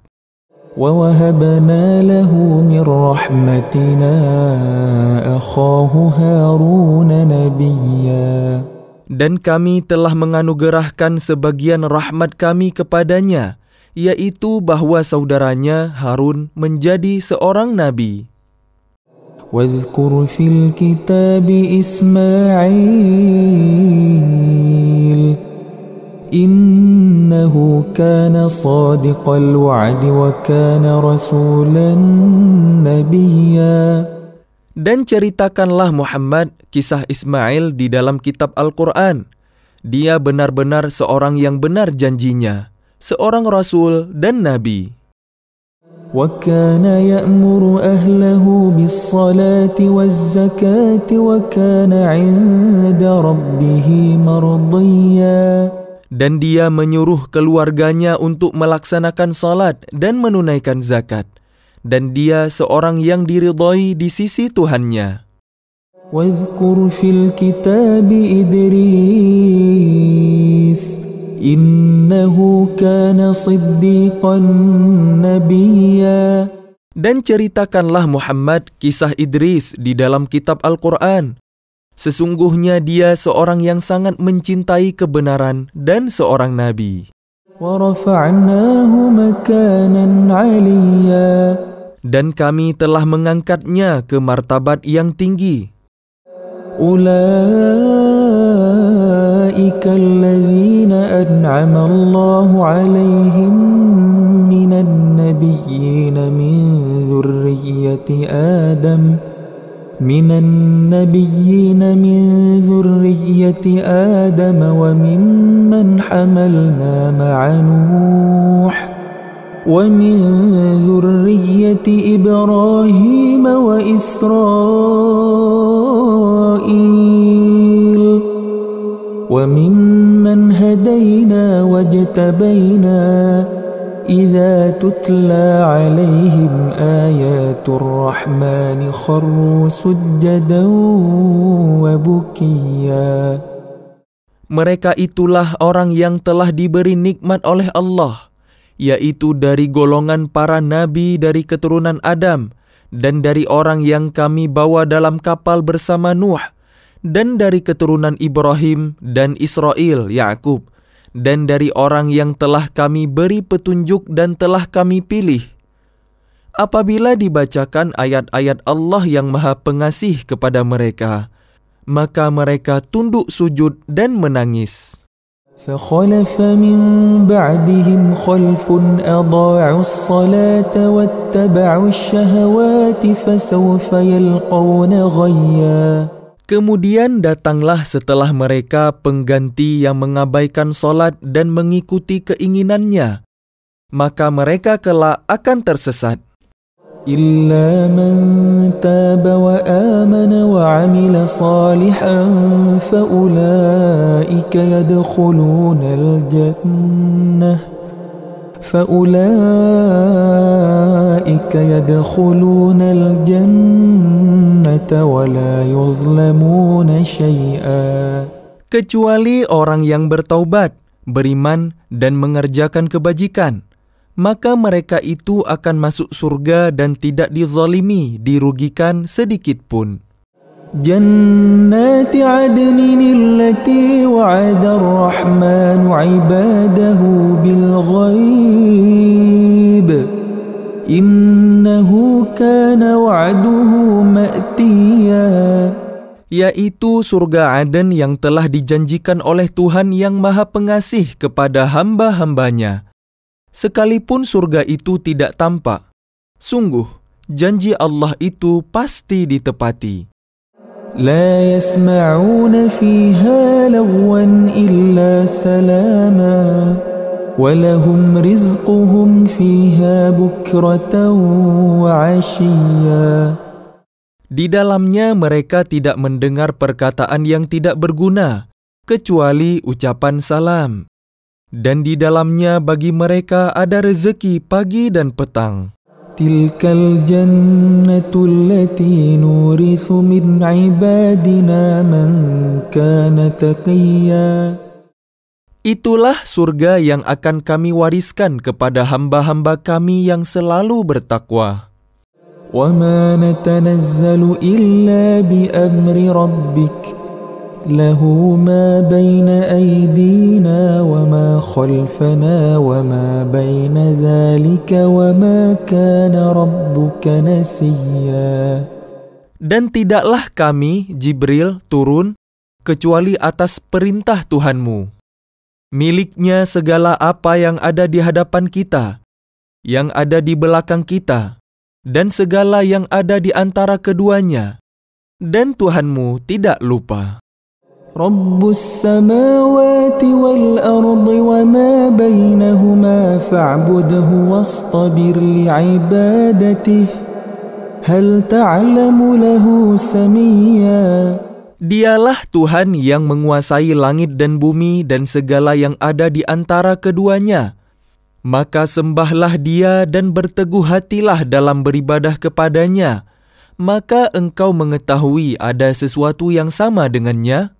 وَوَهَبْنَا لَهُ مِنْ رَحْمَتِنَا أَخَاهُ هَارُونَ نَبِيًّا. Dan kami telah menganugerahkan sebagian rahmat kami kepadanya, yaitu bahwa saudaranya Harun menjadi seorang nabi. وَاذْكُرْ فِي الْكِتَابِ إِسْمَاعِيلَ إِنَّهُ كَانَ صَادِقَ الْوَعْدِ وَكَانَ رَسُولًا نَبِيًّا. Dan ceritakanlah Muhammad kisah Ismail di dalam kitab Al-Quran. Dia benar-benar seorang yang benar janjinya, seorang rasul dan nabi. وَكَانَ يَأْمُرُ أَهْلَهُ بِالصَّلَاةِ وَالزَّكَاةِ وَكَانَ عِندَ رَبِّهِ مَرْضِيًّا. Dan dia menyuruh keluarganya untuk melaksanakan salat dan menunaikan zakat. Dan dia seorang yang diridhai di sisi Tuhannya. وَاذْكُرْ فِي الْكِتَابِ إِدْرِيسَ إِنَّهُ كَانَ صِدِّيقًا نَبِيًّا. Dan ceritakanlah Muhammad kisah Idris di dalam kitab Al-Quran. Sesungguhnya dia seorang yang sangat mencintai kebenaran dan seorang nabi. وَرَفَعْنَاهُ مَكَانًا عَلِيًّا. Dan kami telah mengangkatnya ke martabat yang tinggi. أُولَئِكَ الَّذِينَ أَنْعَمَ اللَّهُ عَلَيْهِمْ مِنَ النَّبِيِّينَ مِنْ ذُرِّيَّةِ آدَمَ وَمِمَّنْ حَمَلْنَا مَعَ نُوحٍ وَمِنْ ذُرِّيَّةِ إِبْرَاهِيمَ وَإِسْرَائِيلَ وَمِمَّنْ هَدَيْنَا وَاجْتَبَيْنَا إِذَا تُتْلَى عَلَيْهِمْ آيَاتُ الرَّحْمَنِ خَرُّوا سُجَّدًا وَبُكِيًّا. Mereka itulah orang yang telah diberi nikmat oleh Allah, yaitu dari golongan para nabi dari keturunan Adam, dan dari orang yang kami bawa dalam kapal bersama Nuh, dan dari keturunan Ibrahim dan Israel, Yakub, dan dari orang yang telah kami beri petunjuk dan telah kami pilih. Apabila dibacakan ayat-ayat Allah yang Maha Pengasih kepada mereka, maka mereka tunduk sujud dan menangis. فَخَلَفَ مِنْ بَعْدِهِمْ خَلْفٌ أَضَاعُوا الصَّلَاةَ وَاتَّبَعُوا الشَّهَوَاتِ فَسَوْفَ يَلْقَوْنَ غَيًّا. Kemudian datanglah setelah mereka pengganti yang mengabaikan solat dan mengikuti keinginannya. maka mereka kelak akan tersesat. إلا من تاب وآمن وعمل صالحا فأولئك يدخلون الجنة ولا يظلمون شيئا. Kecuali orang yang bertaubat, beriman, dan mengerjakan kebajikan, maka mereka itu akan masuk surga dan tidak dizalimi, dirugikan sedikit pun. جنات عدن التي وعد الرحمن عباده بالغيب إنه كان وعده مأتيا. Yaitu surga Aden yang telah dijanjikan oleh Tuhan yang Maha Pengasih kepada hamba-hambanya. Sekalipun surga itu tidak tampak, sungguh janji Allah itu pasti ditepati. لا يسمعون فيها لغوا إلا سلاما ولهم رزقهم فيها بكرة وعشيا. Di dalamnya mereka tidak mendengar perkataan yang tidak berguna, kecuali ucapan salam. Dan di dalamnya bagi mereka ada rezeki pagi dan petang. Tilkal jannatul lati nurithu min ibadina man kana taqiyya. Itulah surga yang akan kami wariskan kepada hamba-hamba kami yang selalu bertakwa. وَمَا نَتَنَزَّلُ إِلَّا بِأَمْرِ رَبِّكَ لَهُ مَا بَيْنَ أَيْدِينَا وَمَا خَلْفَنَا وَمَا بَيْنَ ذَلِكَ وَمَا كَانَ رَبُّكَ نَسِيًّا. Dan tidaklah kami, Jibril, turun kecuali atas perintah Tuhanmu. Miliknya segala apa yang ada di hadapan kita, yang ada di belakang kita, dan segala yang ada di antara keduanya. Dan Tuhanmu tidak lupa. Rabbus samawati wal ardi wa ma bainahuma fa'budhu wastabir li'ibadatihi hal ta'lamu lahu samiyya. Dialah Tuhan yang menguasai langit dan bumi dan segala yang ada di antara keduanya. Maka sembahlah Dia dan berteguh hatilah dalam beribadah kepadanya. Maka engkau mengetahui ada sesuatu yang sama dengannya.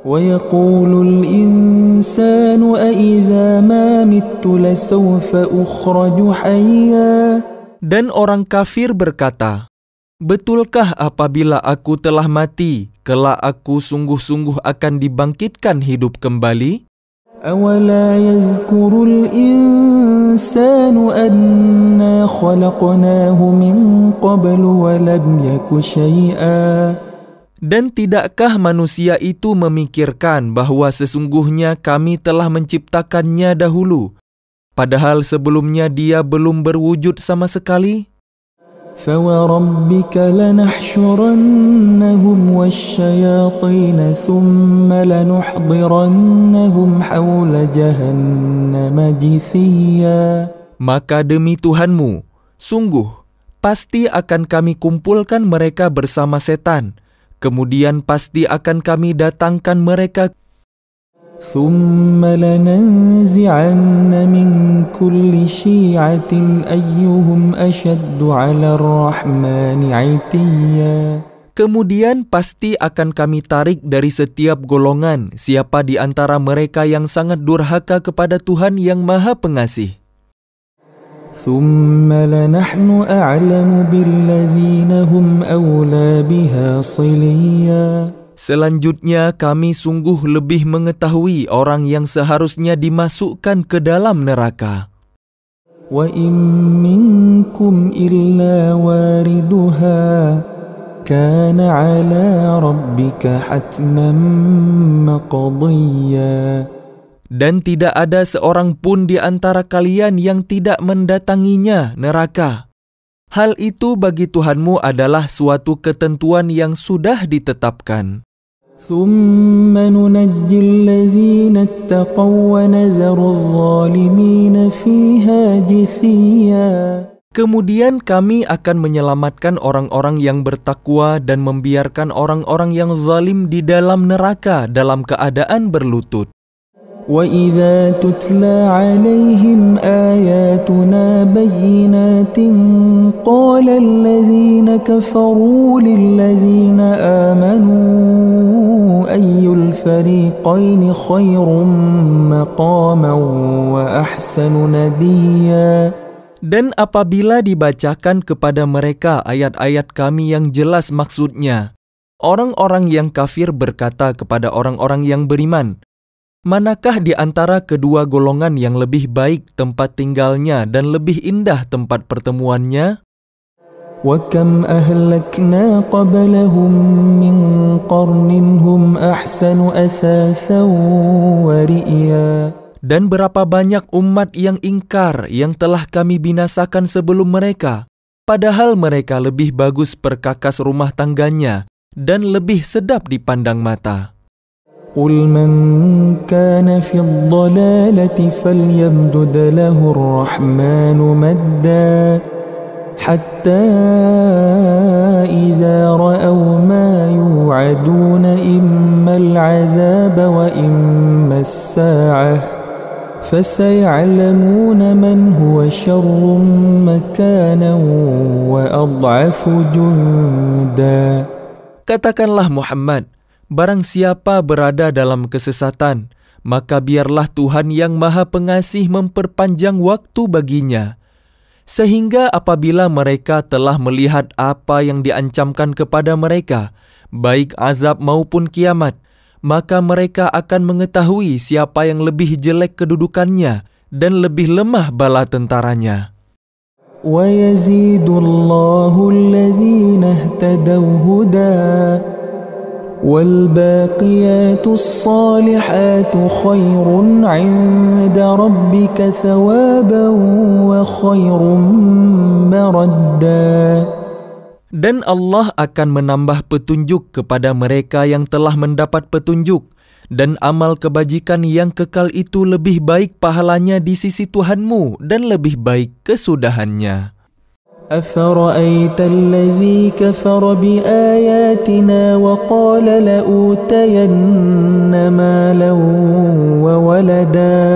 وَيَقُولُ الْإِنسَانُ أَإِذَا مَا مِتُّ لَسَوْفَ أُخْرَجُ حَيًّا. Dan orang kafir berkata, betulkah apabila aku telah mati, kelak aku sungguh-sungguh akan dibangkitkan hidup kembali? أَوَلَا يَذْكُرُ الْإِنسَانُ أَنَّا خَلَقْنَاهُ مِنْ قَبْلُ وَلَمْ يَكُ شَيْئًا. Dan tidakkah manusia itu memikirkan bahwa sesungguhnya kami telah menciptakannya dahulu, padahal sebelumnya dia belum berwujud sama sekali? فَوَرَبِّكَ لَنَحْشُرَنَّهُمْ وَالشَّيَاطِينَ ثُمَّ لَنُحْضِرَنَّهُمْ حَوْلَ جَهَنَّمَ جِثِيًّا. Maka demi Tuhanmu, sungguh, pasti akan kami kumpulkan mereka bersama setan, kemudian pasti akan kami datangkan mereka. ثُمَّ لَنَنزِعَنَّ مِنْ كُلِّ شِيعَةٍ أَيُّهُمْ أَشَدُّ عَلَى الرَّحْمَنِ عِتِيًّا. Kemudian pasti akan kami tarik dari setiap golongan siapa di antara mereka yang sangat durhaka kepada Tuhan yang Maha Pengasih. ثُمَّ لَنَحْنُ أَعْلَمُ بِالَّذِينَ هُمْ أَوْلَى بِهَا صِلِيًّا. Selanjutnya kami sungguh lebih mengetahui orang yang seharusnya dimasukkan ke dalam neraka. وَإِن مِّنكُمْ إِلَّا وَارِدُهَا كَانَ عَلَى رَبِّكَ حَتْمًا مَّقْضِيًّا. Dan tidak ada seorang pun di antara kalian yang tidak mendatanginya neraka. Hal itu bagi Tuhanmu adalah suatu ketentuan yang sudah ditetapkan. ثم ننجي الذين اتقوا ونذر الظالمين فيها جثيا. Kemudian kami akan menyelamatkan orang-orang yang bertakwa dan membiarkan orang-orang yang zalim di dalam neraka dalam keadaan berlutut. وَإِذَا تُتْلَى عَلَيْهِمْ آيَاتُنَا بَيِّنَاتٍ قَالَ الَّذِينَ كَفَرُوا لِلَّذِينَ آمَنُوا أَيُّ الْفَرِيقَيْنِ خَيْرٌ مَقَامًا وَأَحْسَنُ نَدِيًّا. Dan apabila dibacakan kepada mereka ayat-ayat kami yang jelas maksudnya, orang-orang yang kafir berkata kepada orang-orang yang beriman, manakah di antara kedua golongan yang lebih baik tempat tinggalnya dan lebih indah tempat pertemuannya? وَكَمْ أَهْلَكْنَا قَبْلَهُمْ مِنْ قَرْنٍ هُمْ أَحْسَنُ أَثَاثًا وَرِئْيًا. Dan berapa banyak umat yang ingkar yang telah kami binasakan sebelum mereka, padahal mereka lebih bagus perkakas rumah tangganya dan lebih sedap dipandang mata. قُلْ مَنْ كَانَ فِي الضَّلَالَةِ فَلْيَمْدُدْ لَهُ الرَّحْمَنُ مَدًّا حَتَّى إِذَا رَأَوْا مَا يُوعَدُونَ إِمَّا الْعَذَابَ وَإِمَّا السَّاعَةَ فَسَيَعْلَمُونَ مَنْ هُوَ شَرٌّ مَكَانًا وَأَضْعَفُ جُنْدًا. Katakanlah Muhammad, barang siapa berada dalam kesesatan, maka biarlah Tuhan yang Maha Pengasih memperpanjang waktu baginya. Sehingga apabila mereka telah melihat apa yang diancamkan kepada mereka, baik azab maupun kiamat, maka mereka akan mengetahui siapa yang lebih jelek kedudukannya dan lebih lemah bala tentaranya. وَيَزِيدُ اللَّهُ الَّذِينَ اهْتَدَوْا هُدًى وَالْبَاقِيَاتُ الصَّالِحَاتُ خَيْرٌ عِندَ رَبِّكَ ثَوَابًا وَخَيْرٌ مَرَدًّا. Dan Allah akan menambah petunjuk kepada mereka yang telah mendapat petunjuk, dan amal kebajikan yang kekal itu lebih baik pahalanya di sisi Tuhanmu dan lebih baik kesudahannya. أَفَرَأَيْتَ الَّذِي كَفَرَ بِآيَاتِنَا وَقَالَ لَأُوتَيَنَّ مَالًا وَوَلَدًا.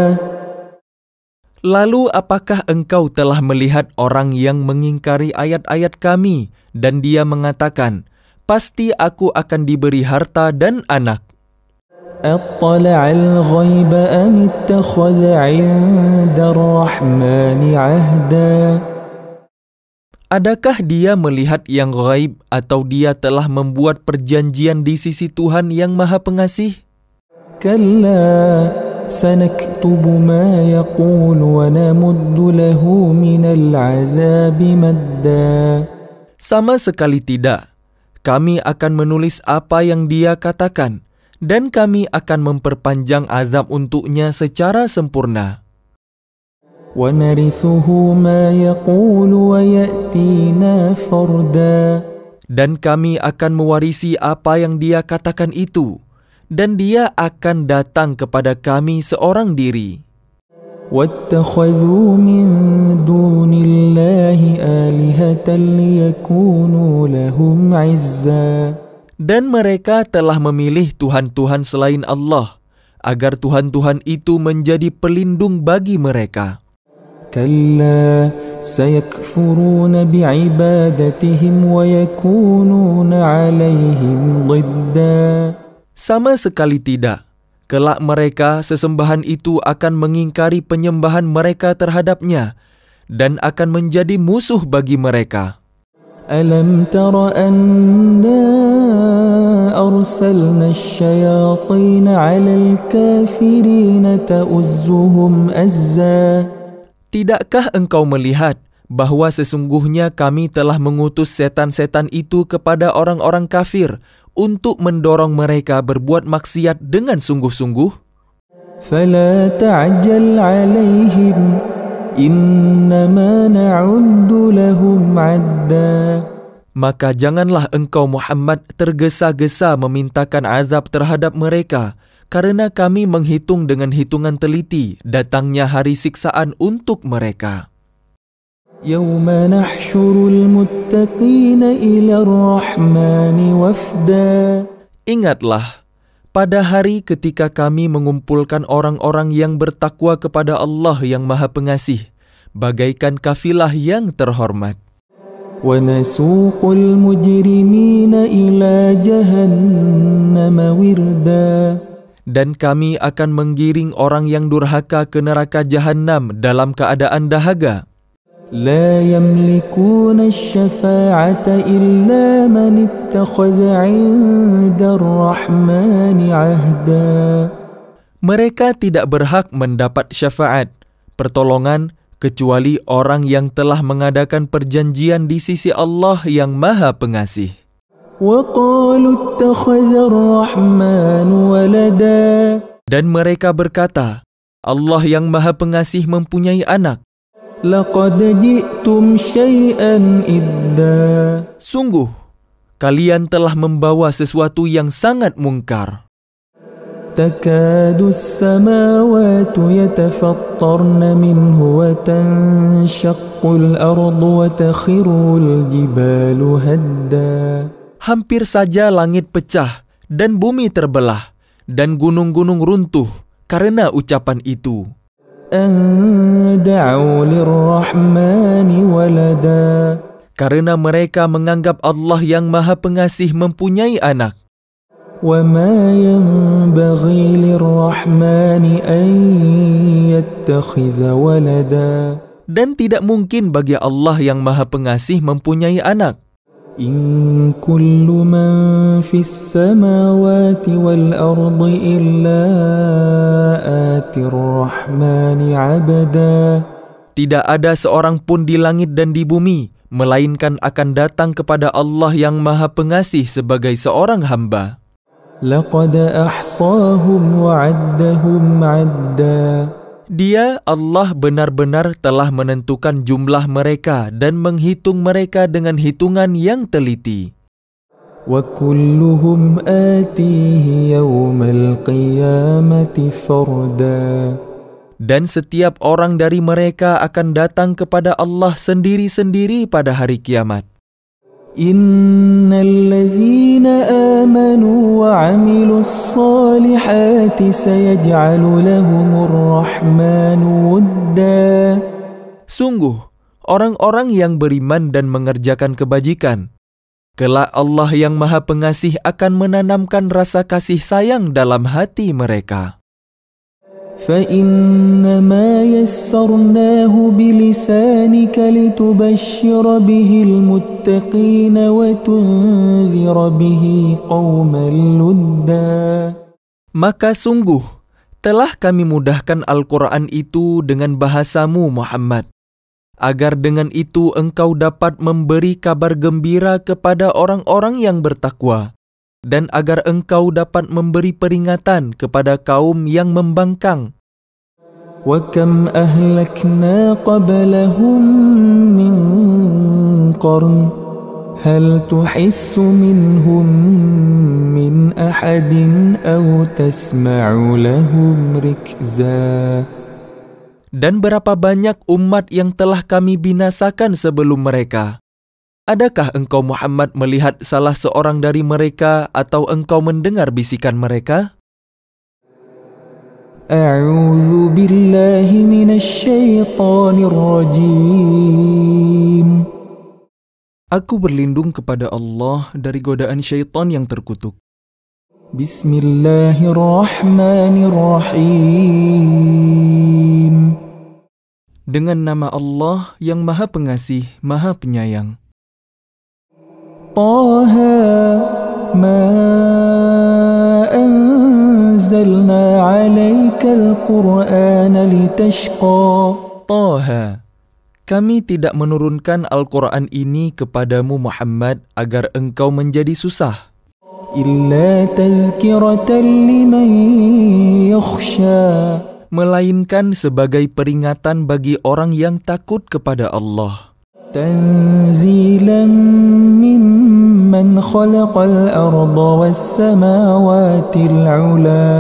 Lalu apakah engkau telah melihat orang yang mengingkari ayat-ayat kami dan dia mengatakan, pasti aku akan diberi harta dan anak? أَطَّلَعَ الْغَيْبَ أَمِ اتَّخَذَ عِندَ الرَّحْمَنِ عَهْدًا. Adakah dia melihat yang gaib atau dia telah membuat perjanjian di sisi Tuhan yang Maha Pengasih? كَلَّا سَنَكْتُبُ مَا يَقُولُ وَنَمُدُّ لَهُ مِنَ الْعَذَابِ مَدًّا. Sama sekali tidak. Kami akan menulis apa yang dia katakan, dan kami akan memperpanjang azab untuknya secara sempurna. وَنَرِثُهُ مَا يَقُولُ وَيَأْتِينَا فَرْدًا. Dan kami akan mewarisi apa yang dia katakan itu, dan dia akan datang kepada kami seorang diri. وَاتَّخَذُوا مِن دُونِ اللَّهِ آلِهَةً لِيَكُونُوا لَهُمْ عِزًّا. Dan mereka telah memilih Tuhan-Tuhan selain Allah, agar Tuhan-Tuhan itu menjadi pelindung bagi mereka. كَلَّا سَيَكْفُرُونَ بِعِبَادَتِهِمْ وَيَكُونُونَ عَلَيْهِمْ ضِدًّا. Sama sekali tidak. Kelak mereka sesembahan itu akan mengingkari penyembahan mereka terhadapnya dan akan menjadi musuh bagi mereka. أَلَمْ تَرَ أَنَّا أَرْسَلْنَا الشَّيَاطِينَ عَلَى الْكَافِرِينَ تَؤُزُّهُمْ أَزًّا. Tidakkah engkau melihat bahwa sesungguhnya kami telah mengutus setan-setan itu kepada orang-orang kafir untuk mendorong mereka berbuat maksiat dengan sungguh-sungguh? فَلَا تَعْجَلْ عَلَيْهِمْ إِنَّمَا نَعُدُّ لَهُمْ عَدًّا. Maka janganlah engkau Muhammad tergesa-gesa memintakan azab terhadap mereka, karena kami menghitung dengan hitungan teliti datangnya hari siksaan untuk mereka. يَوْمَ نَحْشُرُ الْمُتَّقِينَ إِلَى الرَّحْمَنِ وَفْدًا. Ingatlah, pada hari ketika kami mengumpulkan orang-orang yang bertakwa kepada Allah yang Maha Pengasih, bagaikan kafilah yang terhormat. وَنَسُوقُ الْمُجْرِمِينَ إِلَى جَهَنَّمَ وِرْدًا. Dan kami akan menggiring orang yang durhaka ke neraka Jahannam dalam keadaan dahaga. لا يملكون الشفاعة إلا من اتخذ عند الرحمن عهدا. Mereka tidak berhak mendapat syafaat, pertolongan, kecuali orang yang telah mengadakan perjanjian di sisi Allah yang Maha Pengasih. وقالوا اتخذ الرحمن ولدا. Dan mereka berkata, Allah yang Maha Pengasih mempunyai anak. لقد جئتم شيئا إدا. Sungguh, kalian telah membawa sesuatu yang sangat mungkar. تكاد السماوات يتفطرن منه وتنشق الأرض وتخر الجبال هدا. Hampir saja langit pecah dan bumi terbelah dan gunung-gunung runtuh karena ucapan itu. أن دعوا للرحمن ولدا. Karena mereka menganggap Allah yang Maha Pengasih mempunyai anak. وما ينبغي للرحمن أن يتخذ ولدا. Dan tidak mungkin bagi Allah yang Maha Pengasih mempunyai anak. إن كل من في السماوات والأرض إلا آتي الرحمن عبدا. Tidak ada seorang pun di langit dan di bumi, melainkan akan datang kepada Allah yang Maha Pengasih sebagai seorang hamba. لقد أحصاهم وعدهم عدا. Dia, Allah, benar-benar telah menentukan jumlah mereka dan menghitung mereka dengan hitungan yang teliti. وَكُلُّهُمْ آتِيهِ يَوْمَ الْقِيَامَةِ فَرْدًا. Dan setiap orang dari mereka akan datang kepada Allah sendiri-sendiri pada hari kiamat. إِنَّ الَّذِينَ آمَنُوا وَعَمِلُوا الصَّالِحَاتِ سَيَجْعَلُ لَهُمُ الرَّحْمَنُ وُدًّا. Sungguh, orang-orang yang beriman dan mengerjakan kebajikan, kelak Allah yang Maha Pengasih akan menanamkan rasa kasih sayang dalam hati mereka. فَإِنَّمَا يَسَّرْنَاهُ بِلِسَانِكَ لِتُبَشِّرَ بِهِ الْمُتَّقِينَ وَتُنذِرَ بِهِ قَوْمًا لُدًّا. Maka sungguh, telah kami mudahkan Al-Quran itu dengan bahasamu Muhammad, agar dengan itu engkau dapat memberi kabar gembira kepada orang-orang yang bertakwa, dan agar engkau dapat memberi peringatan kepada kaum yang membangkang. وَكَمْ أَهْلَكْنَا قَبْلَهُمْ مِنْ قَرْنٍ هَلْ تُحِسُّ مِنْهُمْ مِنْ أَحَدٍ أَوْ تَسْمَعُ لَهُمْ رِكْزًا. Dan berapa banyak umat yang telah kami binasakan sebelum mereka. Adakah engkau Muhammad melihat salah seorang dari mereka atau engkau mendengar bisikan mereka? A'udzu billahi minasy syaithanir rajim. Aku berlindung kepada Allah dari godaan syaitan yang terkutuk. Bismillahirrahmanirrahim. Dengan nama Allah yang Maha Pengasih, Maha Penyayang. Taha ma anzalna 'alaikal Qur'ana litashqa. Taha, kami tidak menurunkan Al-Quran ini kepadamu Muhammad agar engkau menjadi susah. Illa tadhkiratan liman yakhsha. Melainkan sebagai peringatan bagi orang yang takut kepada Allah. تنزيلا ممن خلق الأرض والسماوات العلا.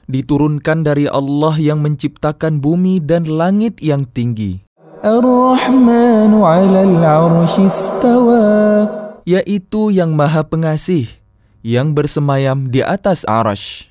Diturunkan dari Allah yang menciptakan bumi dan langit yang tinggi. الرحمن على العرش استوى. Yaitu yang Maha Pengasih, yang bersemayam di atas Arasy.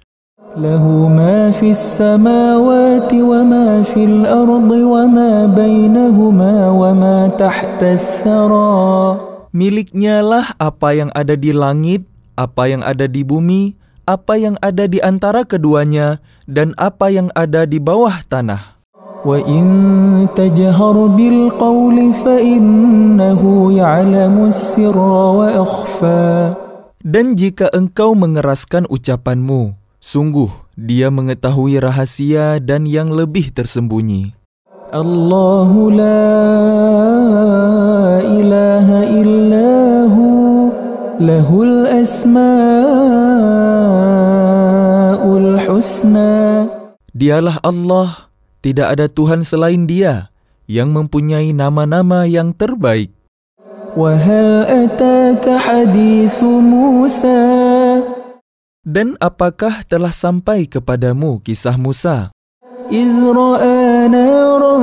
له ما في السماوات وما في الأرض وما بينهما وما تحت الثرى. Miliknya lah apa yang ada di langit, apa yang ada di bumi, apa yang ada di antara keduanya, dan apa yang ada di bawah tanah. وَإِن تَجْهَرْ بِالْقَوْلِ فَإِنَّهُ يَعْلَمُ السِّرَّ وَأَخْفَى. Dan jika engkau mengeraskan ucapanmu, sungguh Dia mengetahui rahasia dan yang lebih tersembunyi. Allahu la ilaha illahu lahul asma'ul husna. Dialah Allah, tidak ada Tuhan selain Dia, yang mempunyai nama-nama yang terbaik. وَهَلْ أَتَاكَ حَدِيثُ مُوسَى. Dan apakah telah sampai kepadamu kisah Musa? إِذْ رَأَى نَارًا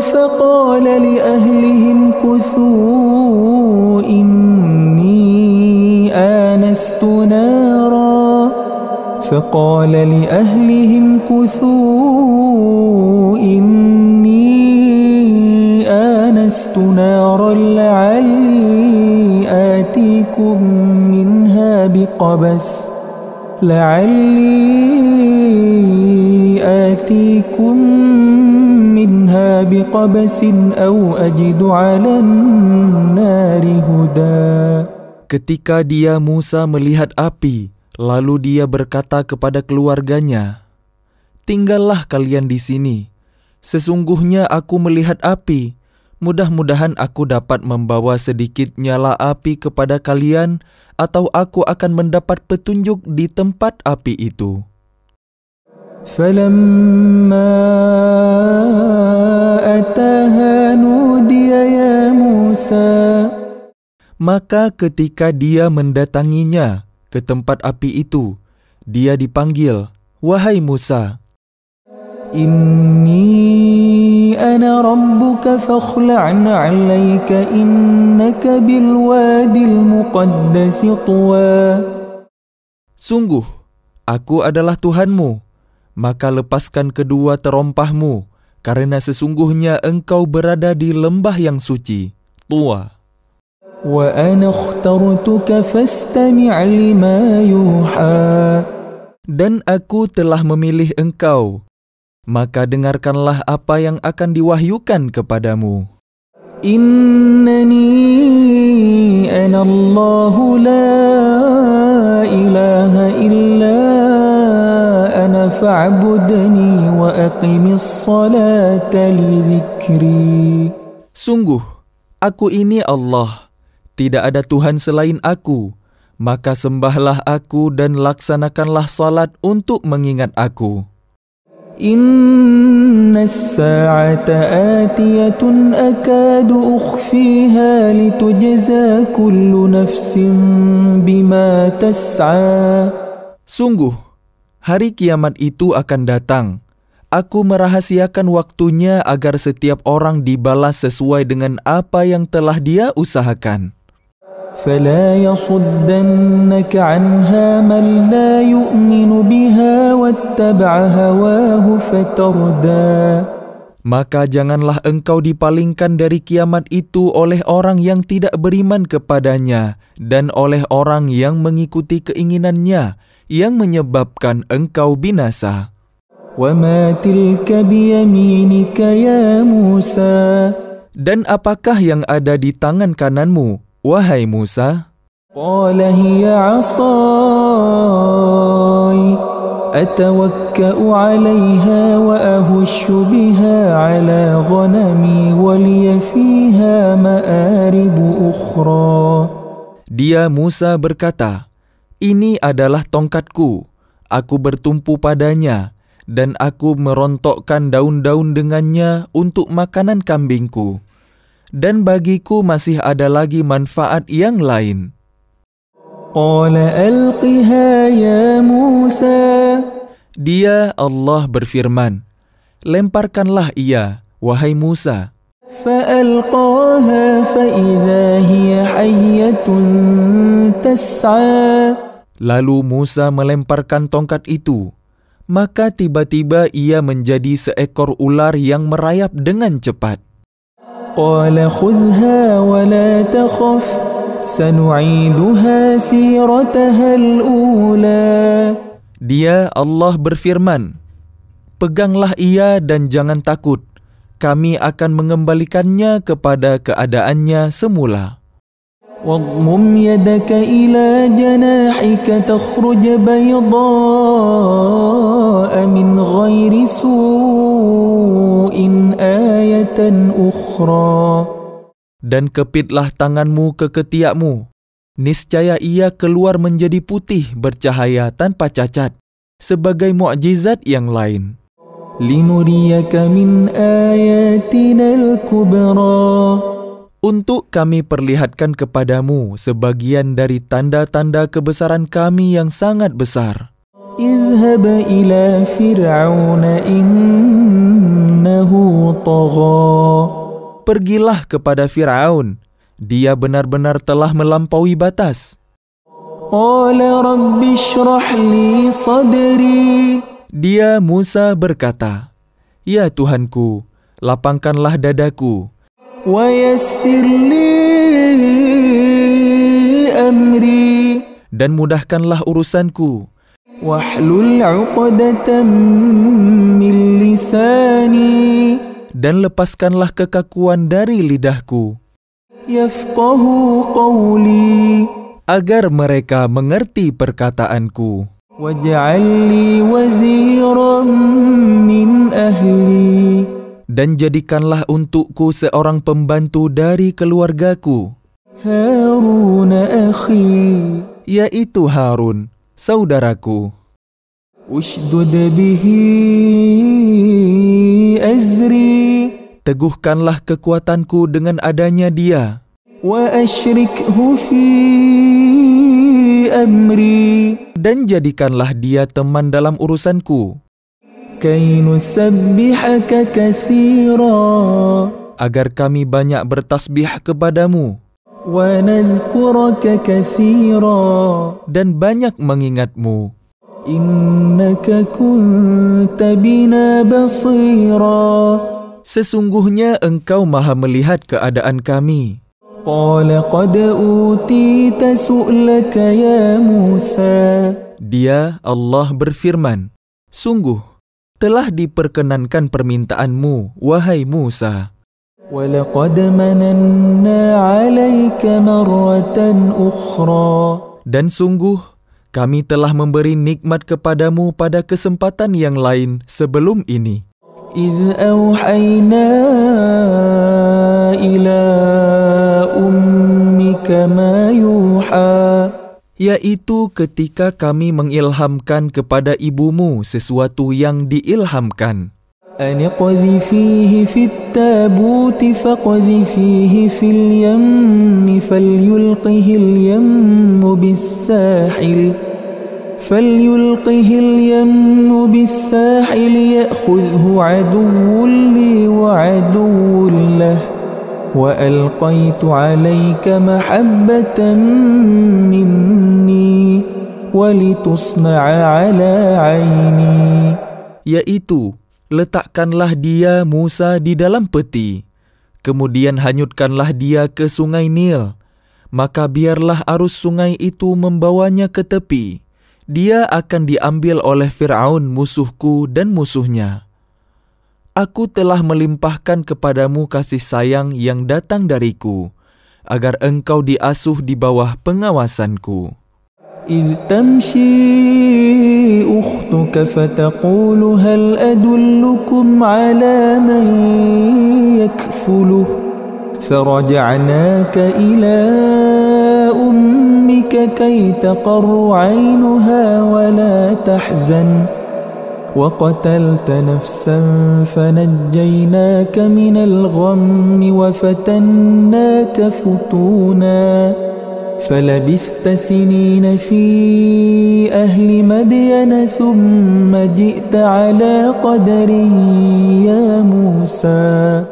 فَقَالَ لِأَهْلِهِمْ كُثُوا إِنِّي آنَسْتُ نَارًا لَعَلِّي آتِيكُم منها بقبس أو أجد على النار هدى. Ketika dia Musa melihat api, lalu dia berkata kepada keluarganya, "Tinggallah kalian di sini. Sesungguhnya aku melihat api. Mudah-mudahan aku dapat membawa sedikit nyala api kepada kalian, atau aku akan mendapat petunjuk di tempat api itu." فَلَمَّا أَتَاهَا نُودِيَ يَا مُوسَى. Maka ketika dia mendatanginya ke tempat api itu, dia dipanggil, "Wahai Musa." إِنِّي أَنَا رَبُّكَ فَاخْلَعْ نَعْلَيْكَ إِنَّكَ بِالْوَادِ الْمُقَدَّسِ طُوًى. Sungguh, aku adalah Tuhanmu, maka lepaskan kedua terompahmu, karena sesungguhnya engkau berada di lembah yang suci, Tua. وَأَنَا اخْتَرْتُكَ فَاسْتَمِعْ لِمَا يُوحَى. Dan aku telah memilih engkau, maka dengarkanlah apa yang akan diwahyukan kepadamu. إِنَّنِي أَنَا اللَّهُ لَا إِلَهَ إِلَّا أَنَا فَاعْبُدْنِي وَأَقِمِ الصَّلَاةَ لِذِكْرِي. Sungguh, aku ini Allah, tidak ada Tuhan selain aku, maka sembahlah aku dan laksanakanlah salat untuk mengingat aku. Inna as-sa'ata atiyatun akadu ukhfiha litujza kullu nafsin bima tas'a. Sungguh, hari kiamat itu akan datang. Aku merahasiakan waktunya agar setiap orang dibalas sesuai dengan apa yang telah dia usahakan. فَلَا يَصُدَّنَّكَ عَنْهَا مَنْ لَا يُؤْمِنُ بِهَا وَاتَّبَعَ هَوَاهُ فَتَرْدَى. Maka janganlah engkau dipalingkan dari kiamat itu oleh orang yang tidak beriman kepadanya dan oleh orang yang mengikuti keinginannya yang menyebabkan engkau binasa. وَمَا تِلْكَ بِيَمِينِكَ يَا مُوسَى. Dan apakah yang ada di tangan kananmu, wahai Musa? قَالَ هِيَ عَصَايَ أَتَوَكَّأُ عَلَيْهَا وَأَهُشُّ بِهَا عَلَى غَنَمِي وَلِيَ فِيهَا مَآرِبُ أُخْرَى. Dia Musa berkata, "Ini adalah tongkatku, aku bertumpu padanya, dan aku merontokkan daun-daun dengannya untuk makanan kambingku. dan bagiku masih ada lagi manfaat yang lain. Qala alqiha ya Musa. Dia, Allah berfirman, lemparkanlah ia, wahai Musa. فألقاها فإذا هي حية تسعى. Lalu Musa melemparkan tongkat itu, maka tiba-tiba ia menjadi seekor ular yang merayap dengan cepat. قال خذها ولا تخف سنعيدها سيرتها الأولى. Dia, Allah berfirman, peganglah ia dan jangan takut. Kami akan mengembalikannya kepada keadaannya semula. واضمم يدك إلى جناحك تخرج بيضاء من غير سوء آية أخرى. Dan kepitlah tanganmu ke ketiakmu. Niscaya ia keluar menjadi putih bercahaya tanpa cacat, sebagai mukjizat yang lain. لنريك من آياتنا الكبرى. Untuk kami perlihatkan kepadamu sebagian dari tanda-tanda kebesaran kami yang sangat besar. اذهب إلى فرعون إنه طغى. Pergilah kepada Fir'aun, dia benar-benar telah melampaui batas. قال رب اشرح لي صدري. Dia, Musa, berkata, ya Tuhanku, lapangkanlah dadaku. ويسر لي أمري. Dan mudahkanlah urusanku. واحلل عقدة من لساني. Dan lepaskanlah kekakuan dari lidahku. يفقهوا قولي. Agar mereka mengerti perkataanku. واجعل لي وزيرا من أهلي. Dan jadikanlah untukku seorang pembantu dari keluargaku, هارون أخي. yaitu Harun, saudaraku. أشدد به أزري. Teguhkanlah kekuatanku dengan adanya dia. وأشركه في أمري. Dan jadikanlah dia teman dalam urusanku, كي نسبحك كثيرا. agar kami banyak bertasbih kepadamu, ونذكرك كثيرا. dan banyak mengingatmu. إنك كنت بنا بصيرا. Sesungguhnya engkau maha melihat keadaan kami. قال قد أوتيت سؤلك يا موسى. Dia, Allah berfirman, sungguh telah diperkenankan permintaanmu, wahai Musa. وَلَقَدْ مَنَنَّا عَلَيْكَ مَرَّةً أُخْرَى. Dan sungguh kami telah memberi nikmat kepadamu pada kesempatan yang lain sebelum ini. إِذْ أَوْحَيْنَا إِلَى أُمِّكَ مَا يُوحَى. Yaitu ketika kami mengilhamkan kepada ibumu sesuatu yang diilhamkan. أَنِ اقْذِفِيهِ فِي التَّابُوتِ فَاقْذِفِيهِ فِي الْيَمِّ فَلْيُلْقِهِ الْيَمُّ بِالسَّاحِلِ يَأْخُذْهُ عَدُوٌّ لِّي وَعَدُوٌّ لَّهُ وَأَلْقَيْتُ عَلَيْكَ مَحَبَّةً مِّنِّي وَلِتُصْنَعَ عَلَى عَيْنِي. Yaitu, letakkanlah dia, Musa, di dalam peti. Kemudian hanyutkanlah dia ke sungai Nil. Maka biarlah arus sungai itu membawanya ke tepi. Dia akan diambil oleh Fir'aun musuhku dan musuhnya. Aku telah melimpahkan kepadamu kasih sayang yang datang dariku, agar engkau diasuh di bawah pengawasanku. إِذْ تَمْشِي أُخْتُكَ فَتَقُولُ هَلْ أَدُلُّكُمْ عَلَى مَنْ يَكْفُلُهُ فَرَجَعْنَاكَ إِلَى أُمِّكَ كَيْ تَقَرَّ عَيْنُهَا وَلَا تَحْزَنَ وقتلت نفسا فنجيناك من الغم وفتناك فتونا فلبثت سنين في أهل مدين ثم جئت على قدر يا موسى.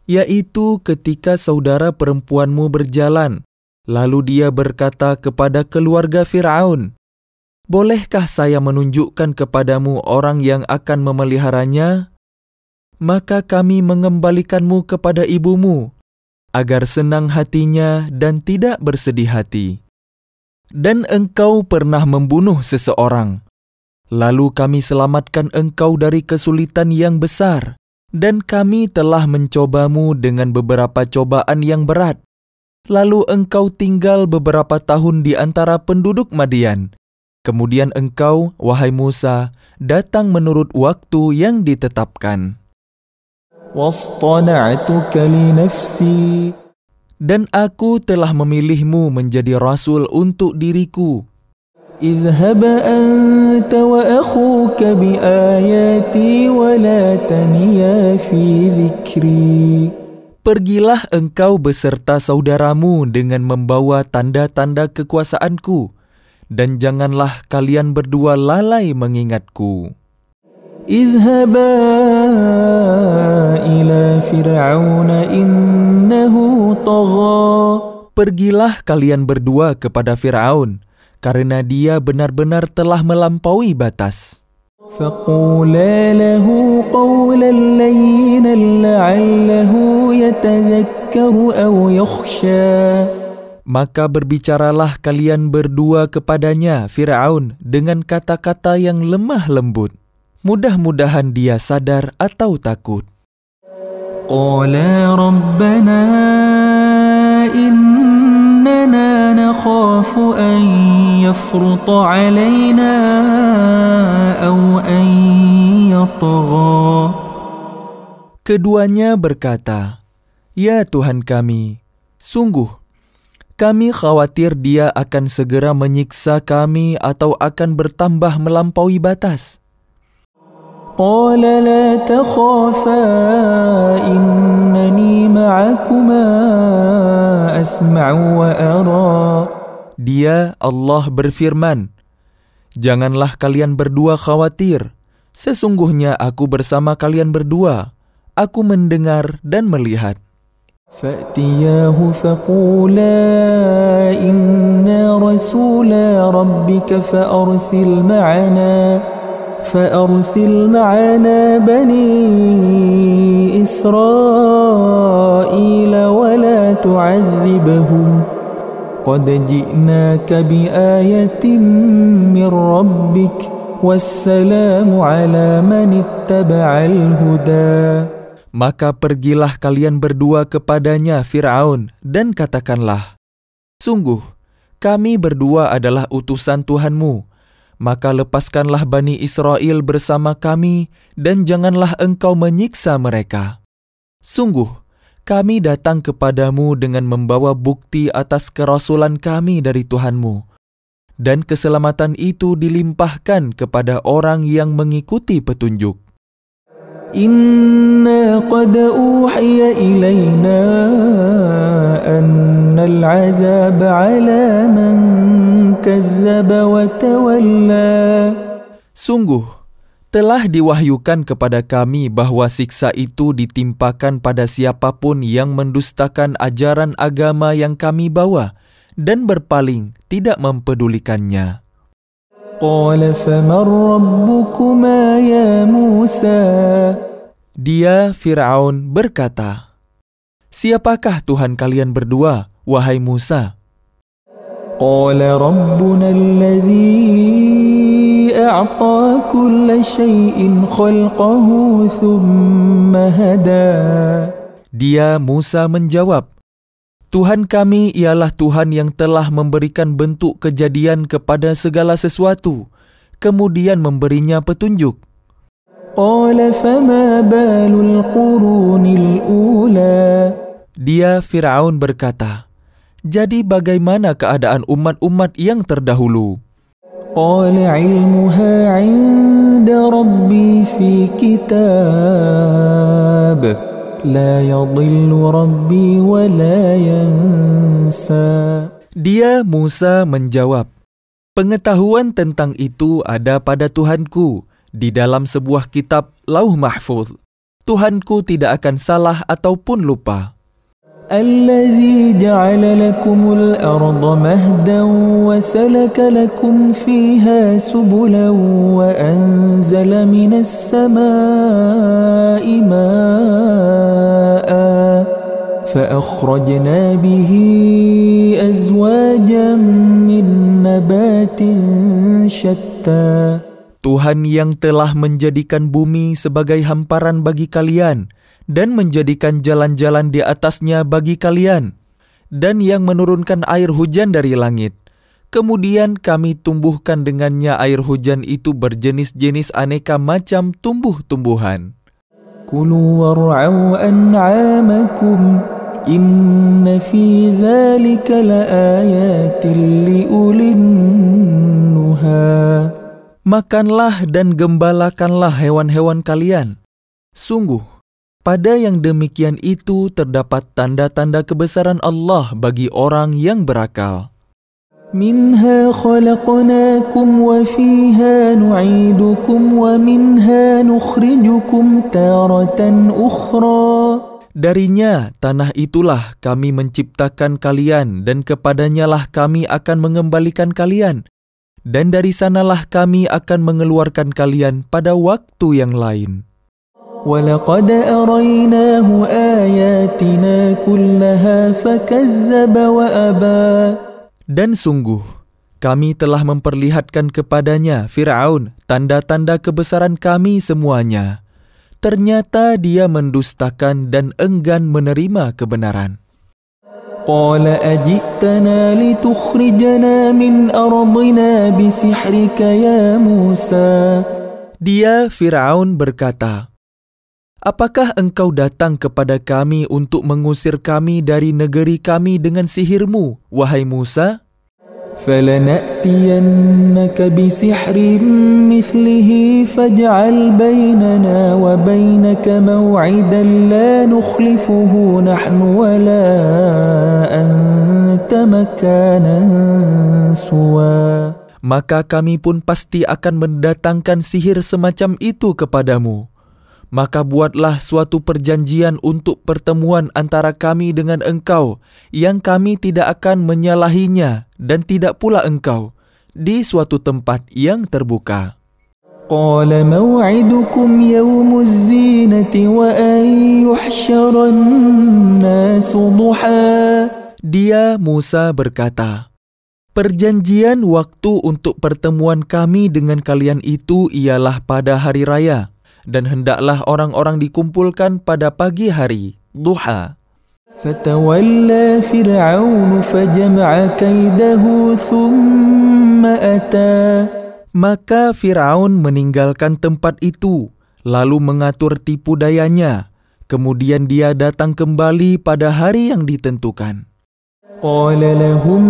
Yaitu ketika saudara perempuanmu berjalan, lalu dia berkata kepada keluarga Fir'aun, "Bolehkah saya menunjukkan kepadamu orang yang akan memeliharanya? Maka kami mengembalikanmu kepada ibumu, agar senang hatinya dan tidak bersedih hati. Dan engkau pernah membunuh seseorang, lalu kami selamatkan engkau dari kesulitan yang besar, dan kami telah mencobamu dengan beberapa cobaan yang berat. Lalu engkau tinggal beberapa tahun di antara penduduk Madian. Kemudian engkau, wahai Musa, datang menurut waktu yang ditetapkan. وَاصْطَنَعْتُكَ لِنَفْسِي. Dan aku telah memilihmu menjadi rasul untuk diriku. اذهب أنت وأخوك بآياتي ولا تنيا في ذكري. Pergilah engkau beserta saudaramu dengan membawa tanda-tanda kekuasaanku, dan janganlah kalian berdua lalai mengingatku. اذهبا إلى فرعون إنه طغى. Pergilah kalian berdua kepada Fir'aun, karena dia benar-benar telah melampaui batas. فقولا له قولا لينا لعله يتذكر أو يخشى. Maka berbicaralah kalian berdua kepadanya, Fir'aun, dengan kata-kata yang lemah lembut. Mudah-mudahan dia sadar atau takut. قالا ربنا إننا نخاف أن يفرط علينا أو أن يطغى. Keduanya berkata, "Ya Tuhan kami, sungguh kami khawatir dia akan segera menyiksa kami atau akan bertambah melampaui batas." قال لا تخافا إنني معكما أسمع وأرى. Dia, Allah, berfirman, "Janganlah kalian berdua khawatir. Sesungguhnya aku bersama kalian berdua. Aku mendengar dan melihat." فأتياه فقولا إنا رسولا ربك فأرسل معنا بني إسرائيل ولا تعذبهم قد جئناك بآية من ربك والسلام على من اتبع الهدى. Maka pergilah kalian berdua kepadanya, Fir'aun, dan katakanlah, "Sungguh, kami berdua adalah utusan Tuhanmu. Maka lepaskanlah Bani Israel bersama kami, dan janganlah engkau menyiksa mereka. Sungguh, kami datang kepadamu dengan membawa bukti atas kerasulan kami dari Tuhanmu, dan keselamatan itu dilimpahkan kepada orang yang mengikuti petunjuk. Inna qad uhiya ilayna annal 'adzab 'ala man kadzdzaba wa tawalla. Sungguh, telah diwahyukan kepada kami bahwa siksa itu ditimpakan pada siapapun yang mendustakan ajaran agama yang kami bawa dan berpaling tidak mempedulikannya. Qala faman rabbukuma ya Musa. Dia, Fir'aun, berkata, "Siapakah Tuhan kalian berdua, wahai Musa?" Qala rabbuna alladhi a'ta kulla shay'in khalqahu thumma hada. Dia, Musa, menjawab, "Tuhan kami ialah Tuhan yang telah memberikan bentuk kejadian kepada segala sesuatu, kemudian memberinya petunjuk." Qala fama balul qurunil ula. Dia, Fir'aun, berkata, "Jadi bagaimana keadaan umat-umat yang terdahulu?" قال علمها عند ربي في كتاب لا يضل ربي ولا ينسى. Dia Musa menjawab, pengetahuan tentang itu ada pada Tuhanku di dalam sebuah kitab Lauh Mahfuz. Tuhanku tidak akan salah ataupun lupa. الذي جعل لكم الأرض مهدا وسلك لكم فيها سبلا وأنزل من السماء ماء فأخرجنا به أزواجا من نبات شتى. Tuhan yang telah menjadikan bumi sebagai hamparan bagi kalian dan menjadikan jalan-jalan di atasnya bagi kalian, dan yang menurunkan air hujan dari langit. Kemudian kami tumbuhkan dengannya air hujan itu berjenis-jenis aneka macam tumbuh-tumbuhan. كلوا وارعوا أنعامكم إن في ذلك لآيات لأولي النهى. Makanlah dan gembalakanlah hewan-hewan kalian. Sungguh, pada yang demikian itu terdapat tanda-tanda kebesaran Allah bagi orang yang berakal. منها خلقناكم وفيها نعيدكم ومنها نخرجكم تارة أخرى. Darinya, tanah itulah kami menciptakan kalian dan kepadanya lah kami akan mengembalikan kalian. Dan dari sanalah kami akan mengeluarkan kalian pada waktu yang lain. وَلَقَدْ أَرَيْنَاهُ آيَاتِنَا كُلَّهَا فَكَذَّبَ وَأَبَى. Dan sungguh, kami telah memperlihatkan kepadanya Fir'aun tanda-tanda kebesaran kami semuanya. Ternyata dia mendustakan dan enggan menerima kebenaran. قال أجئتنا لتخرجنا من أرضنا بسحرك يا موسى. Dia Fir'aun berkata, apakah engkau datang kepada kami untuk mengusir kami dari negeri kami dengan sihirmu, wahai Musa? فَلَنَأْتِيَنَّكَ بِسِحْرٍ مِثْلِهِ فَاجْعَلْ بَيْنَنَا وَبَيْنَكَ مَوْعِدًا لَا نُخْلِفُهُ نَحْنُ وَلَا أَنْتَ مَكَانًا سُوًى. Maka kami pun pasti akan mendatangkan sihir semacam itu kepadamu. Maka buatlah suatu perjanjian untuk pertemuan antara kami dengan engkau, yang kami tidak akan menyalahinya dan tidak pula engkau, di suatu tempat yang terbuka. قال موعدكم يوم الزينة وأن يحشر الناس ضحى. Dia Musa berkata, perjanjian waktu untuk pertemuan kami dengan kalian itu ialah pada hari raya, dan hendaklah orang-orang dikumpulkan pada pagi hari, duha. فَتَوَلَّى فِرْعَوْنُ فَجَمَعَ كَيْدَهُ ثُمَّ أَتَى. Maka Fir'aun meninggalkan tempat itu, lalu mengatur tipu dayanya. Kemudian dia datang kembali pada hari yang ditentukan. قال لهم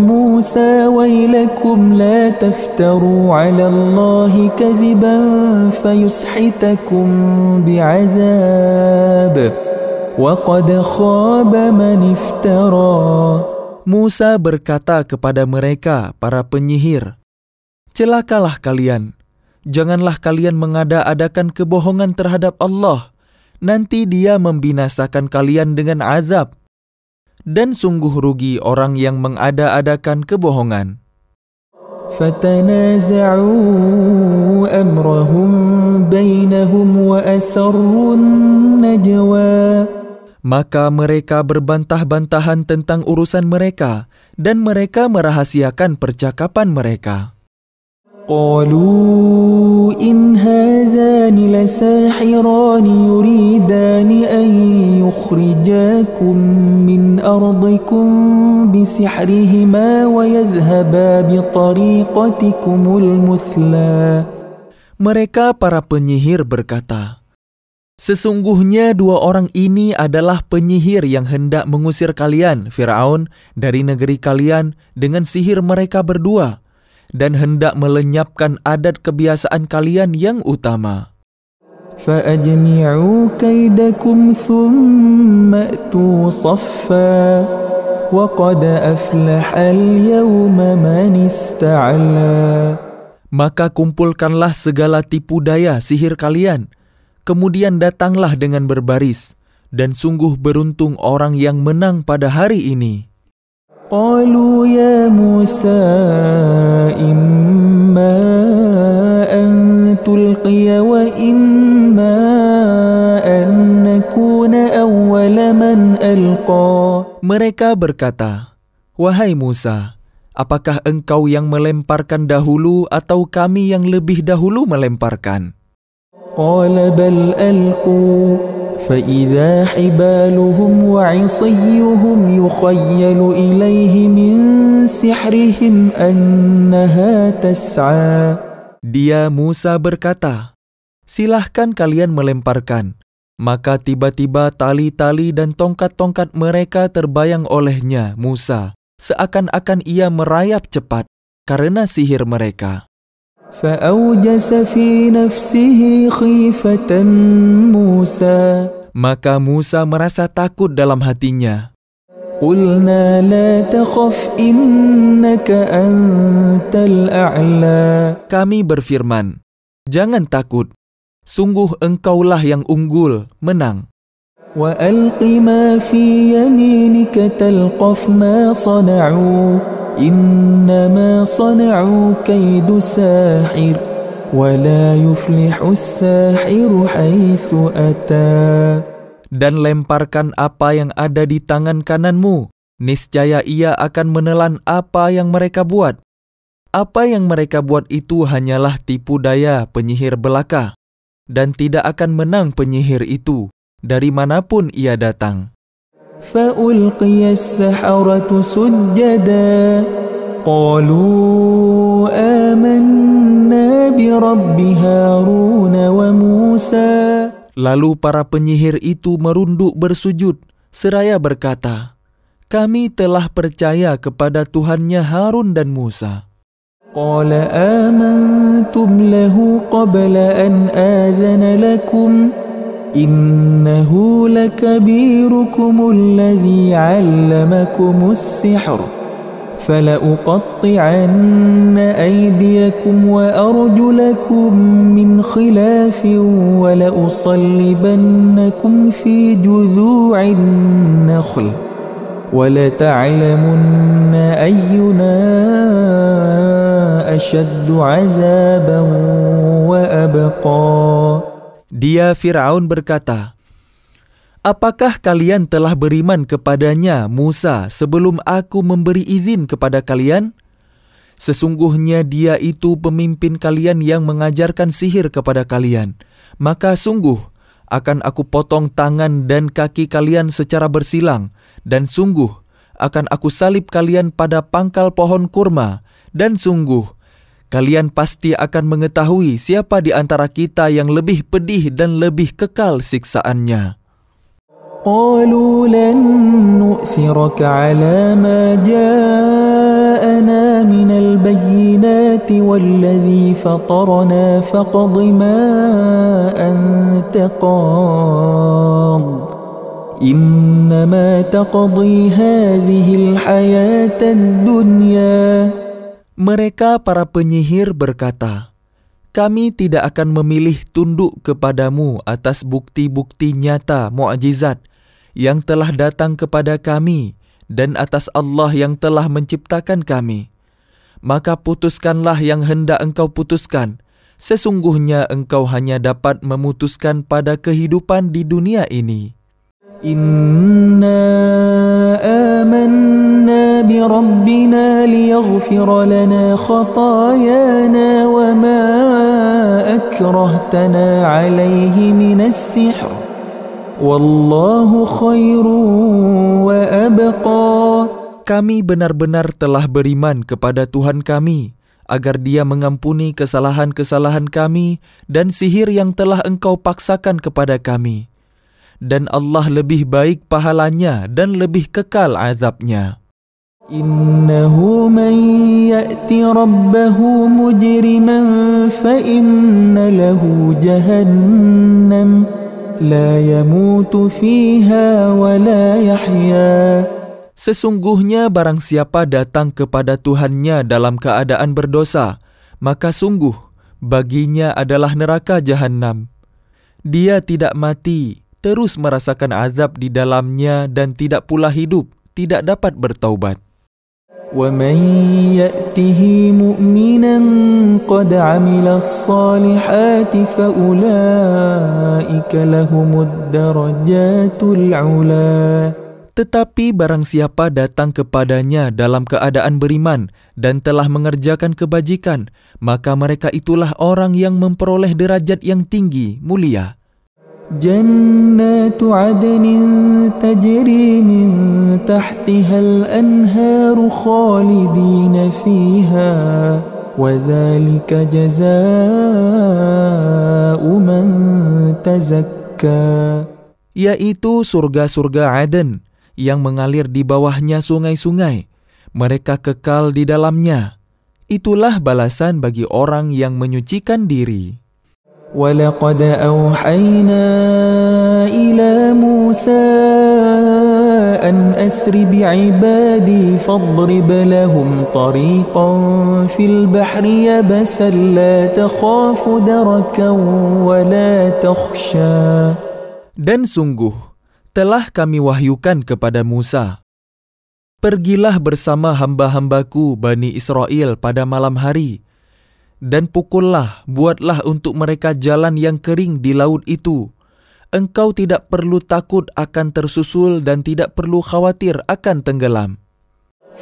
موسى ويلكم لا تفتروا على الله كذبا فيسحتكم بعذاب وقد خاب من افترى. Musa berkata kepada mereka, para penyihir, celakalah kalian, janganlah kalian mengada-adakan kebohongan terhadap Allah, nanti Dia membinasakan kalian dengan azab. Dan sungguh rugi orang yang mengada-adakan kebohongan. فَتَنَازَعُوا أَمْرَهُمْ بَيْنَهُمْ وَأَسَرُّوا النَّجْوَى. Maka mereka berbantah-bantahan tentang urusan mereka, dan mereka merahasiakan percakapan mereka. قالوا إن هذان لساحران يريدان أن يخرجاكم من أرضكم بسحرهما ويذهبا بطريقتكم المثلى. Mereka para penyihir berkata, sesungguhnya dua orang ini adalah penyihir yang hendak mengusir kalian, Fir'aun, dari negeri kalian dengan sihir mereka berdua, dan hendak melenyapkan adat kebiasaan kalian yang utama. فأجمعوا كيدكم ثم أتوا صفا وقد أفلح اليوم من استعلى. Maka kumpulkanlah segala tipu daya sihir kalian, kemudian datanglah dengan berbaris, dan sungguh beruntung orang yang menang pada hari ini. قالوا يا موسى إما أن تلقي وإما أن نكون أول من ألقى. Mereka berkata, "Wahai Musa, apakah engkau yang melemparkan dahulu atau kami yang lebih dahulu melemparkan?" قال بل ألقوا فإذا حبالهم وعصيهم يخيل إليه من سحرهم أنها تسعى. Dia Musa berkata, "Silahkan kalian melemparkan." Maka tiba-tiba tali-tali dan tongkat-tongkat mereka terbayang olehnya Musa, seakan-akan ia merayap cepat karena sihir mereka. فأوجس في نفسه خيفة موسى. Maka Musa merasa takut dalam hatinya. قلنا لا تخف إنك أنت الأعلى. Kami berfirman, "Jangan takut, sungguh engkaulah yang unggul, menang." وألق ما في يمينك تلقف ما صنعوا إنما صنعوا كيد ساحر ولا يفلح الساحر حيث أتى. Dan lemparkan apa yang ada di tangan kananmu, niscaya ia akan menelan apa yang mereka buat. Apa yang mereka buat itu hanyalah tipu daya penyihir belaka, dan tidak akan menang penyihir itu dari manapun ia datang. فألقي السحرة سجدا قالوا آمنا برب هارون وموسى. Lalu para penyihir itu merunduk bersujud seraya berkata, "Kami telah percaya kepada Tuhannya Harun dan Musa." قال آمنتم له قبل أن آذن لكم إنه لكبيركم الذي علمكم السحر فلأقطعن أيديكم وأرجلكم من خلاف ولأصلبنكم في جذوع النخل ولتعلمن أينا أشد عذابا وأبقى. Dia Fir'aun berkata, "Apakah kalian telah beriman kepadanya Musa sebelum aku memberi izin kepada kalian? Sesungguhnya dia itu pemimpin kalian yang mengajarkan sihir kepada kalian. Maka sungguh akan aku potong tangan dan kaki kalian secara bersilang, dan sungguh akan aku salib kalian pada pangkal pohon kurma, dan sungguh kalian pasti akan mengetahui siapa di antara kita yang lebih pedih dan lebih kekal siksaannya." قالوا لن نؤثرك على ما جاءنا من البينات والذي فطرنا فاقض ما أنت قاض إنما تقضي هذه الحياة الدنيا. Mereka para penyihir berkata, "Kami tidak akan memilih tunduk kepadamu atas bukti-bukti nyata mukjizat yang telah datang kepada kami dan atas Allah yang telah menciptakan kami. Maka putuskanlah yang hendak engkau putuskan. Sesungguhnya engkau hanya dapat memutuskan pada kehidupan di dunia ini." Inna amanna bi rabbina liyaghfir lana khatayana wa ma akrahtana alayhi minas sihr wallahu khairun wa abqa. Kami benar-benar telah beriman kepada Tuhan kami agar Dia mengampuni kesalahan-kesalahan kami dan sihir yang telah engkau paksakan kepada kami. Dan Allah lebih baik pahalanya dan lebih kekal azabnya. Innahu man ya'ti rabbahu mujriman fa inna lahu jahannam la yamutu fiha wa la yahya. Sesungguhnya barang siapa datang kepada Tuhannya dalam keadaan berdosa, maka sungguh baginya adalah neraka jahanam. Dia tidak mati, terus merasakan azab di dalamnya dan tidak pula hidup, tidak dapat bertaubat. وَمَنْ يَأْتِهِ مُؤْمِنًا قَدْ عَمِلَ الصَّالِحَاتِ فَأُولَئِكَ لَهُمُ الدَّرَجَاتُ الْعُلَى. Tetapi barang siapa datang kepadanya dalam keadaan beriman dan telah mengerjakan kebajikan, maka mereka itulah orang yang memperoleh derajat yang tinggi, mulia. جنات عدن تجري من تحتها الأنهار خالدين فيها وذلك جزاء من تزكى. Yaitu surga-surga Aden yang mengalir di bawahnya sungai-sungai. Mereka kekal di dalamnya. Itulah balasan bagi orang yang menyucikan diri. وَلَقَدْ أَوْحَيْنَا إِلَى مُوسَىٰ أَنْ أَسْرِ بِعِبَادِي فَاضْرِبْ لَهُمْ طَرِيقًا فِي الْبَحْرِ يَبَسًا لَا تَخَافُ دَرَكًا وَلَا تَخْشَىٰ. Dan sungguh, telah kami wahyukan kepada Musa, pergilah bersama hamba-hambaku Bani Israel pada malam hari, dan pukullah, buatlah untuk mereka jalan yang kering di laut itu. Engkau tidak perlu takut akan tersusul dan tidak perlu khawatir akan tenggelam.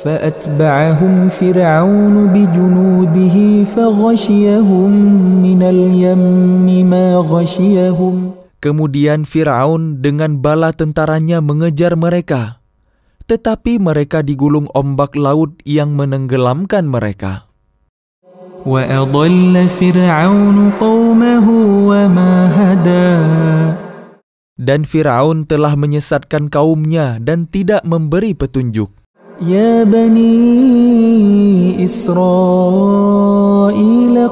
فَأَتْبَعَهُمْ فِرْعَوْنُ بِجُنُودِهِ فَغَشِيَهُمْ مِنَ الْيَمِّ مَا غَشِيَهُمْ. Kemudian Fir'aun dengan bala tentaranya mengejar mereka, tetapi mereka digulung ombak laut yang menenggelamkan mereka. وَأَضَلَّ فِرْعَوْنُ قَوْمَهُ وَمَا هَدَى. Dan Fir'aun telah menyesatkan kaumnya dan tidak memberi petunjuk. يَا بَنِي إِسْرَائِيلَ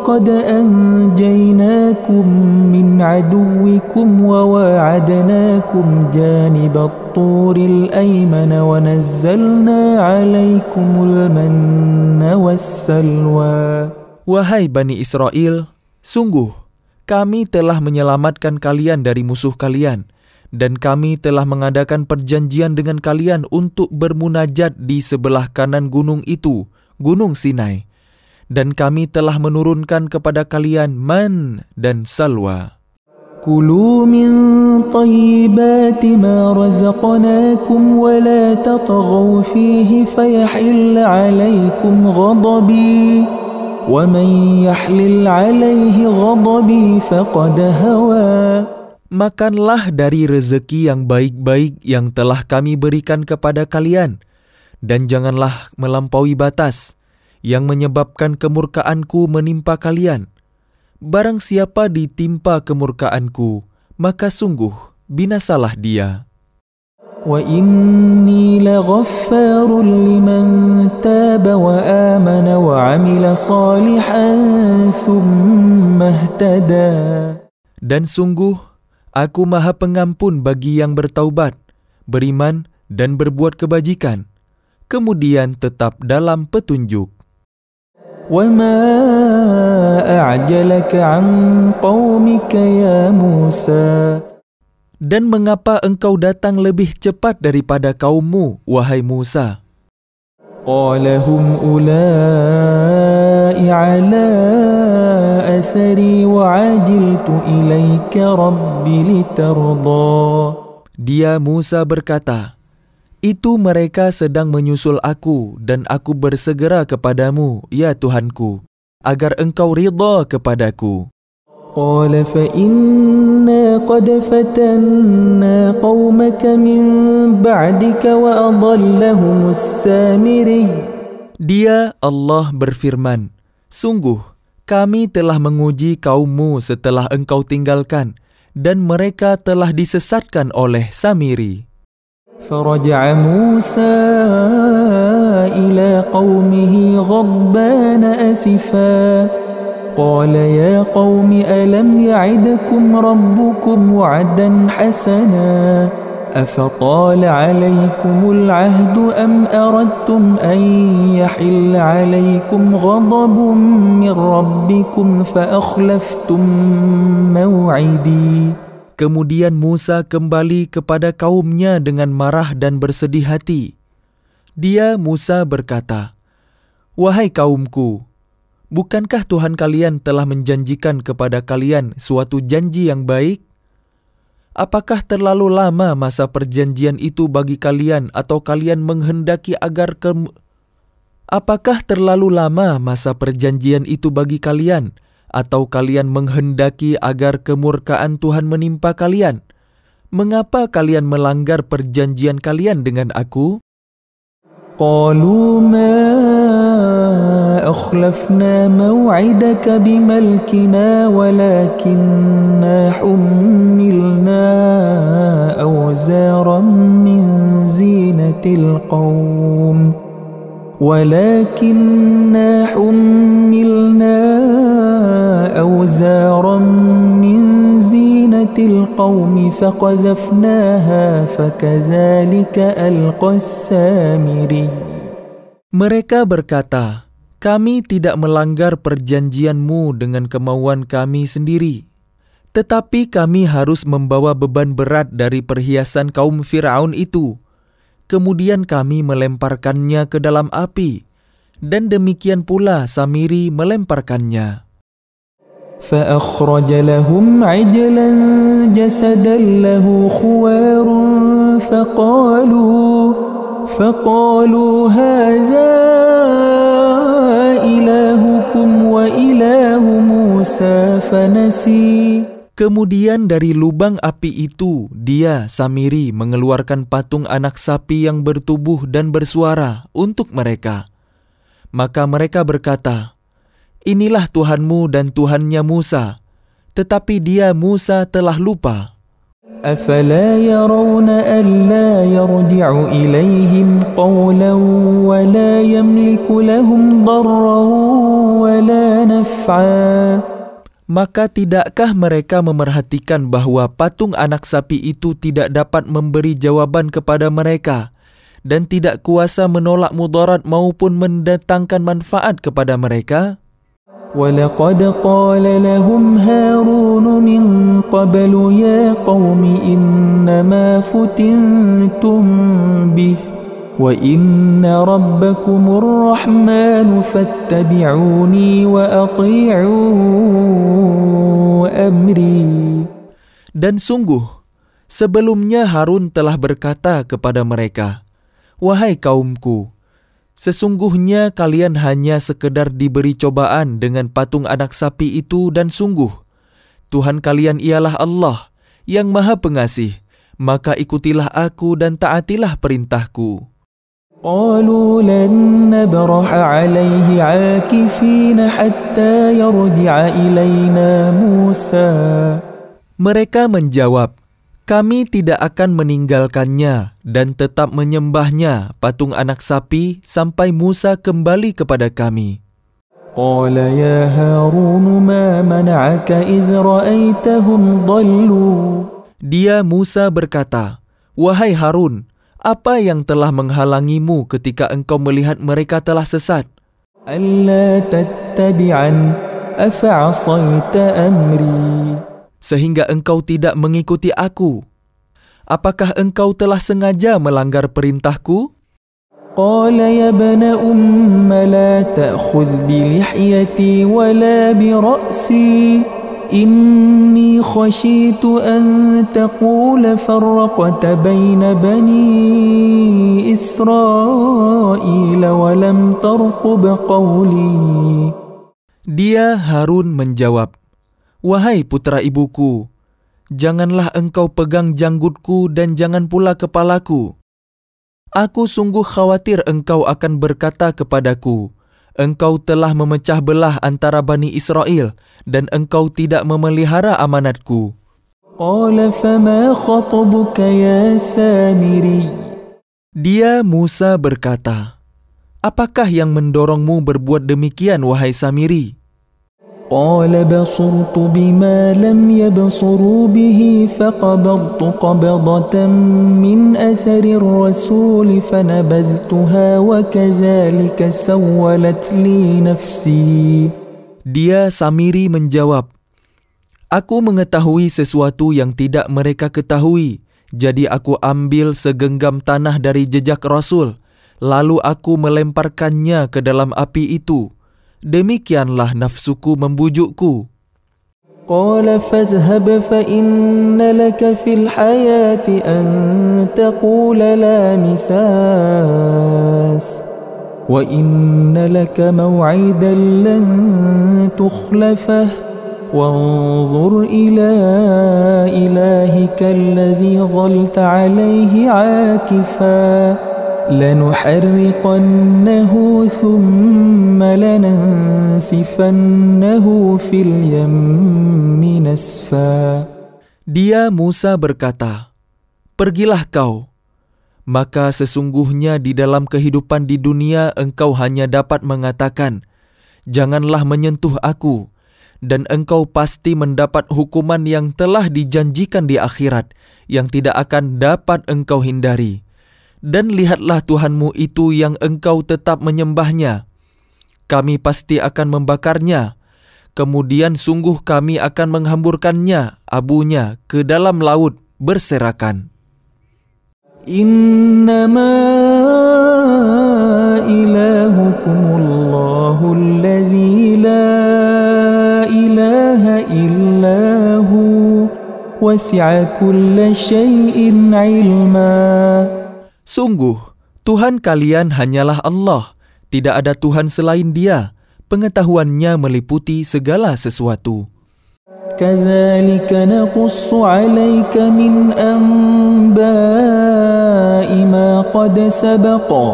قَدْ أَنْجَيْنَاكُمْ مِنْ عَدُوِّكُمْ وَوَاعَدْنَاكُمْ جَانِبَ الطُّورِ الْأَيْمَنَ وَنَزَّلْنَا عَلَيْكُمُ الْمَنَّ وَالسَّلْوَى. Wahai Bani Israel, sungguh kami telah menyelamatkan kalian dari musuh kalian, dan kami telah mengadakan perjanjian dengan kalian untuk bermunajat di sebelah kanan gunung itu, Gunung Sinai. Dan kami telah menurunkan kepada kalian man dan salwa. كُلُوا مِنْ طَيِّبَاتِ مَا رَزَقْنَاكُمْ وَلَا تَطْغَوْا فِيهِ فَيَحِلَّ عَلَيْكُمْ غَضَبِي وَمَنْ يَحْلِلْ عَلَيْهِ غَضَبِي فَقَدْ هَوَى. Makanlah dari rezeki yang baik-baik yang telah kami berikan kepada kalian, dan janganlah melampaui batas, yang menyebabkan kemurkaanku menimpa kalian. Barang siapa ditimpa kemurkaanku, maka sungguh binasalah dia. وَإِنِّي لَغَفَّارٌ لِمَنْ تَابَ وَآمَنَ وَعَمِلَ صَالِحًا ثُمَّ اهْتَدَى. Dan sungguh, aku Maha Pengampun bagi yang bertaubat, beriman dan berbuat kebajikan, kemudian tetap dalam petunjuk. وَمَا أَعْجَلَكَ عَنْ قَوْمِكَ يَا مُوسَى. Dan mengapa engkau datang lebih cepat daripada kaummu, wahai Musa? قَالَ هُمْ أُولَٰئِ عَلَىٰ أَثَرِي وَعَجِلْتُ إِلَيْكَ رَبِّ لِتَرْضَىٰ. Dia Musa berkata, itu mereka sedang menyusul aku dan aku bersegera kepadamu, ya Tuhanku, agar engkau ridha kepadaku. قَالَ فَإِنَّا قَدْ فَتَنَّا قَوْمَكَ مِنْ بَعْدِكَ وَأَضَلَّهُمُ السَّامِرِيُّ. Dia Allah berfirman, sungguh kami telah menguji kaummu setelah engkau tinggalkan, dan mereka telah disesatkan oleh Samiri. فَرَجَعَ مُوسَى إلى قومه غضبان أسفا قال يا قوم ألم يعدكم ربكم وعدا حسنا أفطال عليكم العهد أم أردتم أن يحل عليكم غضب من ربكم فأخلفتم موعدي. Kemudian Musa kembali kepada kaumnya dengan marah dan bersedih hati. Dia, Musa, berkata, "Wahai kaumku, bukankah Tuhan kalian telah menjanjikan kepada kalian suatu janji yang baik? Apakah terlalu lama masa perjanjian itu bagi kalian atau kalian menghendaki agar Apakah terlalu lama masa perjanjian itu bagi kalian atau kalian menghendaki agar kemurkaan Tuhan menimpa kalian? Mengapa kalian melanggar perjanjian kalian dengan aku?" قالوا ما أخلفنا موعدك بملكنا ولكننا حملنا أوزارا من زينة القوم فقذفناها فكذلك ألقى السامري. Mereka berkata, "Kami tidak melanggar perjanjianmu dengan kemauan kami sendiri. Tetapi kami harus membawa beban berat dari perhiasan kaum Fir'aun itu. Kemudian kami melemparkannya ke dalam api, dan demikian pula Samiri melemparkannya." فأخرج لهم عجلا جسدا له خوار فقالوا هذا إلهكم وإله موسى فنسي. Kemudian dari lubang api itu, dia, Samiri, mengeluarkan patung anak sapi yang bertubuh dan bersuara untuk mereka. Maka mereka berkata, "Inilah Tuhanmu dan Tuhannya Musa." Tetapi dia, Musa, telah lupa. أَفَلَا يَرَوْنَ أَلَّا يَرْجِعُ إِلَيْهِمْ قَوْلًا وَلَا يَمْلِكُ لَهُمْ ضَرًّا وَلَا نَفْعًا. Maka tidakkah mereka memerhatikan bahwa patung anak sapi itu tidak dapat memberi jawaban kepada mereka dan tidak kuasa menolak mudarat maupun mendatangkan manfaat kepada mereka? وَلَقَدْ قَالَ لَهُمْ هَارُونُ مِنْ قَبْلُ يَا قَوْمِ إِنَّمَا فُتِنْتُمْ بِهِ وَإِنَّ رَبَّكُمُ الرَّحْمَنُ فَاتَّبِعُونِي وَأَطِيعُوا أَمْرِي. Dan sungguh, sebelumnya Harun telah berkata kepada mereka, "Wahai kaumku, sesungguhnya kalian hanya sekedar diberi cobaan dengan patung anak sapi itu dan sungguh, Tuhan kalian ialah Allah yang Maha Pengasih, maka ikutilah aku dan taatilah perintahku." قالوا لن نبرح عليه عاكفين حتى يرجع إلينا موسى. Mereka menjawab, "Kami tidak akan meninggalkannya dan tetap menyembahnya, patung anak sapi, sampai Musa kembali kepada kami." قال يا هارون ما منعك إذ رأيتهم ضلوا. Dia, Musa, berkata, "Wahai Harun, apa yang telah menghalangimu ketika engkau melihat mereka telah sesat? ألا تتبعن أفعصيت أمري. Sehingga engkau tidak mengikuti aku. Apakah engkau telah sengaja melanggar perintahku?" قال يا ابن أم لا تأخذ بلحيتي ولا برأسي إني خشيت أن تقول فرقت بين بني إسرائيل ولم ترقب قولي. Dia, Harun, menjawab, "Wahai putra ibuku, janganlah engkau pegang janggutku dan jangan pula kepalaku. Aku sungguh khawatir engkau akan berkata kepadaku, engkau telah memecah belah antara Bani Israel dan engkau tidak memelihara amanatku." قال فما خطبك يا سامري. Dia, Musa, berkata, Apakah yang mendorongmu berbuat demikian, wahai Samiri? قال بصرت بما لم يبصروا به فقبضت قبضة من أثر الرسول فنبذتها وكذلك سولت لي نفسي. Dia Samiri menjawab, aku mengetahui sesuatu yang tidak mereka ketahui, jadi aku ambil segenggam tanah dari jejak Rasul, lalu aku melemparkannya ke dalam api itu. Demikianlah nafsuku membujukku. Qala fadhhab fa inna laka fil hayati an taqula la misas wa inna laka maw'idan lan tukhlafah wanzur ila ilahika alladhi dhalta alayhi 'akifa لنحرقنه ثم لننسفنه في اليم نسفا. Dia Musa berkata, pergilah kau, maka sesungguhnya di dalam kehidupan di dunia engkau hanya dapat mengatakan, janganlah menyentuh aku, dan engkau pasti mendapat hukuman yang telah dijanjikan di akhirat, yang tidak akan dapat engkau hindari. Dan lihatlah Tuhanmu itu yang engkau tetap menyembahnya. Kami pasti akan membakarnya. Kemudian sungguh kami akan menghamburkannya, abunya, ke dalam laut berserakan. Innama ilahukumullahu alladhi la ilaha illahu wasi'a kulla syai'in ilma. Sungguh, Tuhan kalian hanyalah Allah. Tidak ada Tuhan selain Dia. Pengetahuannya meliputi segala sesuatu. Kadzalika naqussu 'alaika min anba'i ma qad sabaqa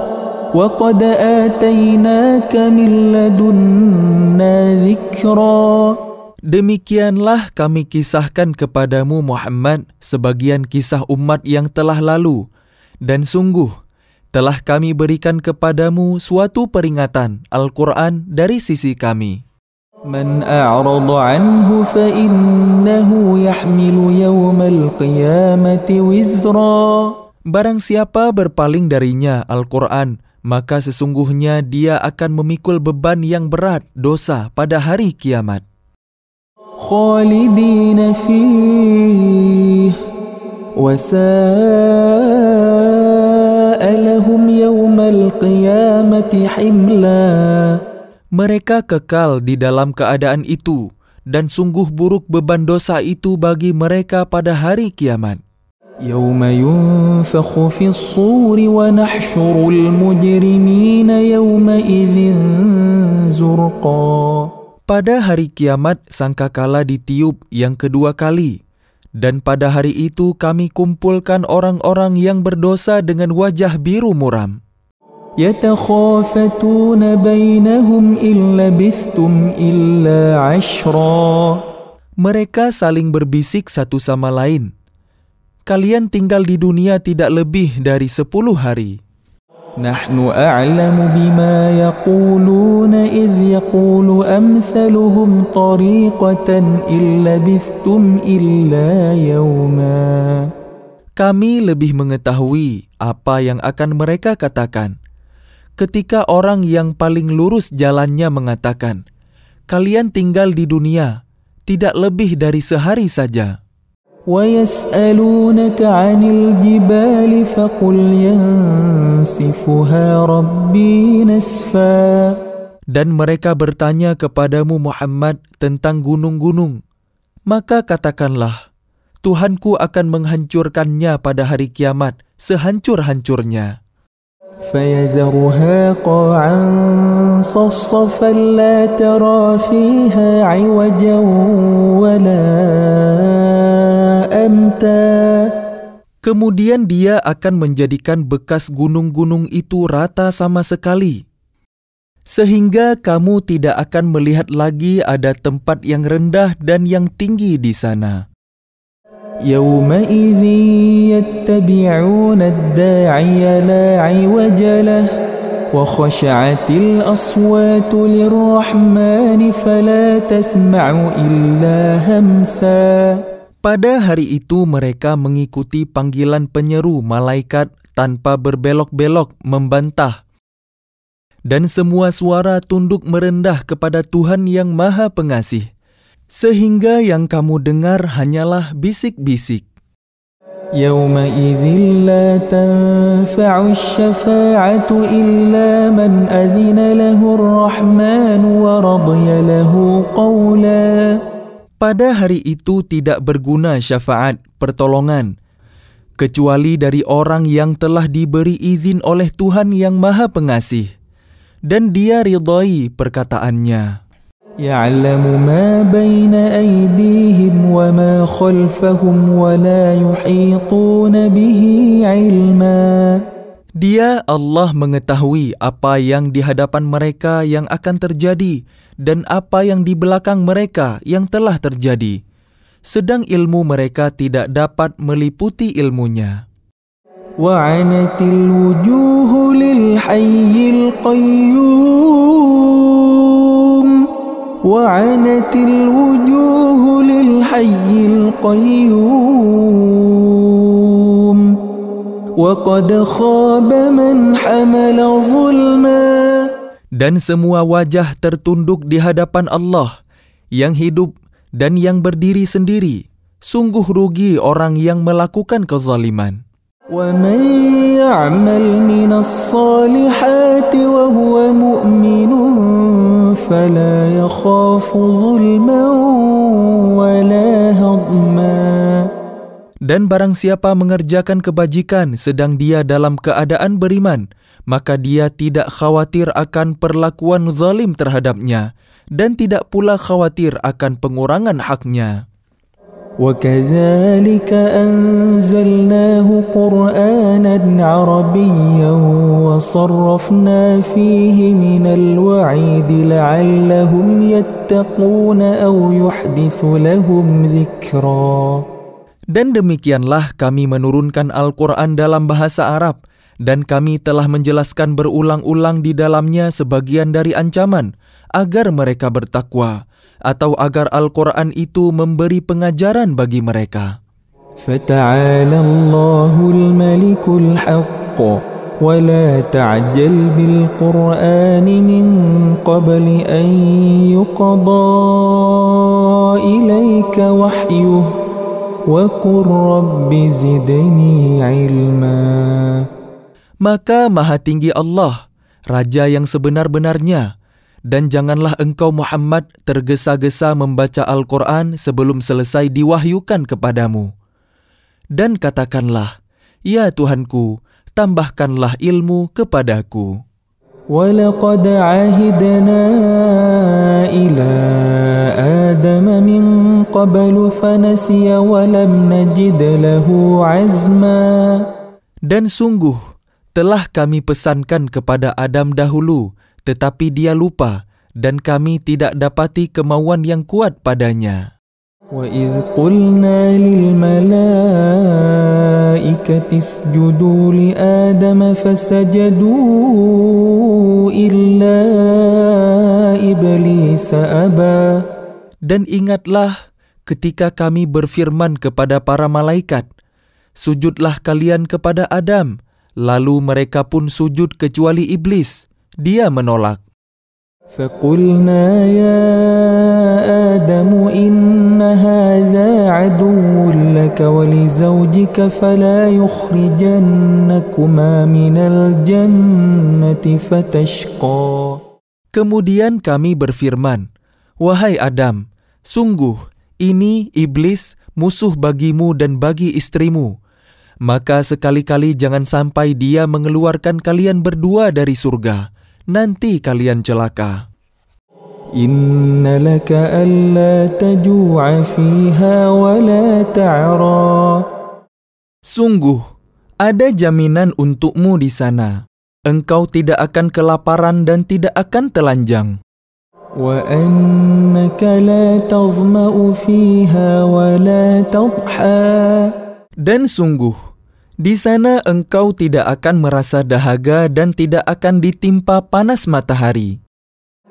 wa qad atainaka min ladunna dzikra. Demikianlah kami kisahkan kepadamu Muhammad sebagian kisah umat yang telah lalu. Dan sungguh, telah kami berikan kepadamu suatu peringatan Al-Quran dari sisi kami. Man a'rada anhu fa innahu yahmilu yawmal qiyamati wizra. Barang siapa berpaling darinya Al-Quran, maka sesungguhnya dia akan memikul beban yang berat dosa pada hari kiamat. Khalidina fihi وَسَاءَلَهُمْ يَوْمَ الْقِيَامَةِ حِمْلًا. Mereka kekal di dalam keadaan itu, dan sungguh buruk beban dosa itu bagi mereka pada hari kiamat. يَوْمَ يُنفَخُ فِي الصُّورِ وَنَحْشُرُ الْمُجْرِمِينَ يَوْمَئِذٍ زُرْقًا. Pada hari kiamat sangkakala ditiup yang kedua kali. Dan pada hari itu kami kumpulkan orang-orang yang berdosa dengan wajah biru muram. يَتَخَافَتُونَ بَيْنَهُمْ إِنْ لَبِثْتُمْ إِلَّا عَشْرًا. Mereka saling berbisik satu sama lain. Kalian tinggal di dunia tidak lebih dari 10 hari. نحن أعلم بما يقولون إذ يقول أمثلهم طريقة إن لبثتم إلا يوما. Kami lebih mengetahui apa yang akan mereka katakan. Ketika orang yang paling lurus jalannya mengatakan, kalian tinggal di dunia tidak lebih dari sehari saja. وَيَسْأَلُونَكَ عَنِ الْجِبَالِ فَقُلْ يَنْسِفُهَا رَبِّي نَسْفًا. Dan mereka bertanya kepadamu Muhammad tentang gunung-gunung. Maka katakanlah, Tuhanku akan menghancurkannya pada hari kiamat sehancur-hancurnya. فَيَذَرُهَا قَاعًا صَفْصَفًا لَا تَرَى فِيهَا عِوَجًا وَلَا أَمْتًا. Kemudian dia akan menjadikan bekas gunung-gunung itu rata sama sekali, sehingga kamu tidak akan melihat lagi ada tempat yang rendah dan yang tinggi di sana. يَوْمَئِذٍ يَتَّبِعُونَ الدَّاعِيَ لَا عِوَجَ لَهُ وخشعت الأصوات للرحمن فلا تسمع إلا همسا. Pada hari itu mereka mengikuti panggilan penyeru malaikat tanpa berbelok-belok membantah. Dan semua suara tunduk merendah kepada Tuhan yang Maha Pengasih. Sehingga yang kamu dengar hanyalah bisik-bisik. يومئذ لا تنفع الشفاعة إلا من أذن له الرحمن ورضي له قولا. Pada hari itu tidak berguna syafaat, pertolongan, kecuali dari orang yang telah diberi izin oleh Tuhan yang Maha Pengasih, dan dia ridai perkataannya. يعلم ما بين أيديهم وما خلفهم ولا يحيطون به علما. Dia Allah mengetahui apa yang di hadapan mereka yang akan terjadi dan apa yang di belakang mereka yang telah terjadi. Sedang ilmu mereka tidak dapat meliputi ilmunya. وعنت الوجوه للحي القيوم وعنت الوجوه للحي القيوم وقد خاب من حمل ظلما. Dan semua wajah tertunduk di hadapan Allah yang hidup dan yang berdiri sendiri. Sungguh rugi orang yang melakukan kezaliman. وَمَنْ يَعْمَلْ مِنَ الصَّالِحَاتِ وَهُوَ مُؤْمِنٌ فَلَا يَخَافُ ظُلْمًا وَلَا هَضْمًا. Dan barang siapa mengerjakan kebajikan sedang dia dalam keadaan beriman, maka dia tidak khawatir akan perlakuan zalim terhadapnya dan tidak pula khawatir akan pengurangan haknya. وَكَذَلِكَ أَنزَلْنَاهُ قُرْآنًا عَرَبِيًّا وَصَرَّفْنَا فِيهِ مِنَ الْوَعِيدِ لَعَلَّهُمْ يَتَّقُونَ أَوْ يُحْدِثُ لَهُمْ ذِكْرًا. Dan demikianlah kami menurunkan Al-Quran dalam bahasa Arab, dan kami telah menjelaskan berulang-ulang di dalamnya sebagian dari ancaman, agar mereka bertakwa, atau agar Al-Quran itu memberi pengajaran bagi mereka. فَتَعَالَى اللَّهُ الْمَلِكُ الْحَقُّ وَلَا تَعْجَلْ بِالْقُرْآنِ مِنْ قَبْلِ أَنْ يُقْضَى إِلَيْكَ وَحْيُهُ وَقُلْ رَبِّ زِدْنِي عِلْمًا. Maka Maha Tinggi Allah, Raja yang sebenar-benarnya, dan janganlah engkau Muhammad tergesa-gesa membaca Al-Quran sebelum selesai diwahyukan kepadamu. Dan katakanlah, Ya Tuhanku, tambahkanlah ilmu kepadaku. وَلَقَدْ عَهِدْنَا إِلَىٰ آدَمَ مِنْ قَبْلُ فَنَسِيَ وَلَمْ نَجِدْ لَهُ عَزْمًا. Dan sungguh, telah kami pesankan kepada Adam dahulu, tetapi dia lupa, dan kami tidak dapati kemauan yang kuat padanya. وَإِذْ قُلْنَا لِلْمَلَائِكَةِ اسْجُدُوا لِآدَمَ فَسَجَدُوا إِلَّا إِبْلِيسَ أَبَى. Dan ingatlah ketika kami berfirman kepada para malaikat, sujudlah kalian kepada Adam, lalu mereka pun sujud kecuali iblis. Dia menolak. فَقُلْنَا يَا آدَمُ إِنَّ هَذَا عَدُوٌّ لَكَ وَلِزَوْجِكَ فَلَا يُخْرِجَنَّكُمَا مِنَ الْجَنَّةِ فَتَشْقَى. Kemudian kami berfirman, Wahai Adam, sungguh ini iblis musuh bagimu dan bagi istrimu. Maka sekali-kali jangan sampai dia mengeluarkan kalian berdua dari surga. Nanti kalian celaka. Inna laka alla taju'a fiha wa la ta'ra. Sungguh, ada jaminan untukmu di sana. Engkau tidak akan kelaparan dan tidak akan telanjang. Wa annaka la tazma'u fiha wa la tadha. Dan sungguh, Di sana engkau tidak akan merasa dahaga dan tidak akan ditimpa panas matahari.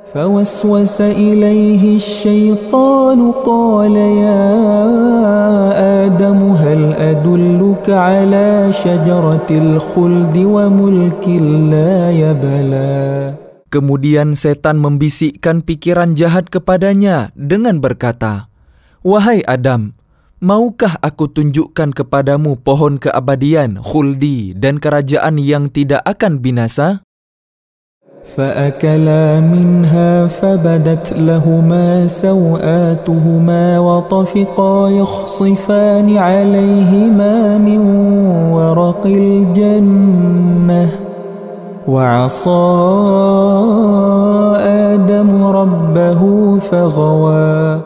فوسوس إليه الشيطان قال يا آدم هل أدلك على شجرة الخلد وملك لا يبلى. Kemudian setan membisikkan pikiran jahat kepadanya dengan berkata, "Wahai Adam, maukah aku tunjukkan kepadamu pohon keabadian, khuldi, dan kerajaan yang tidak akan binasa?" فأكلا منها فبدت لهما سوآتهما وطفقا يخصفان عليهما من ورق الجنة وعصى آدم ربه فغوى.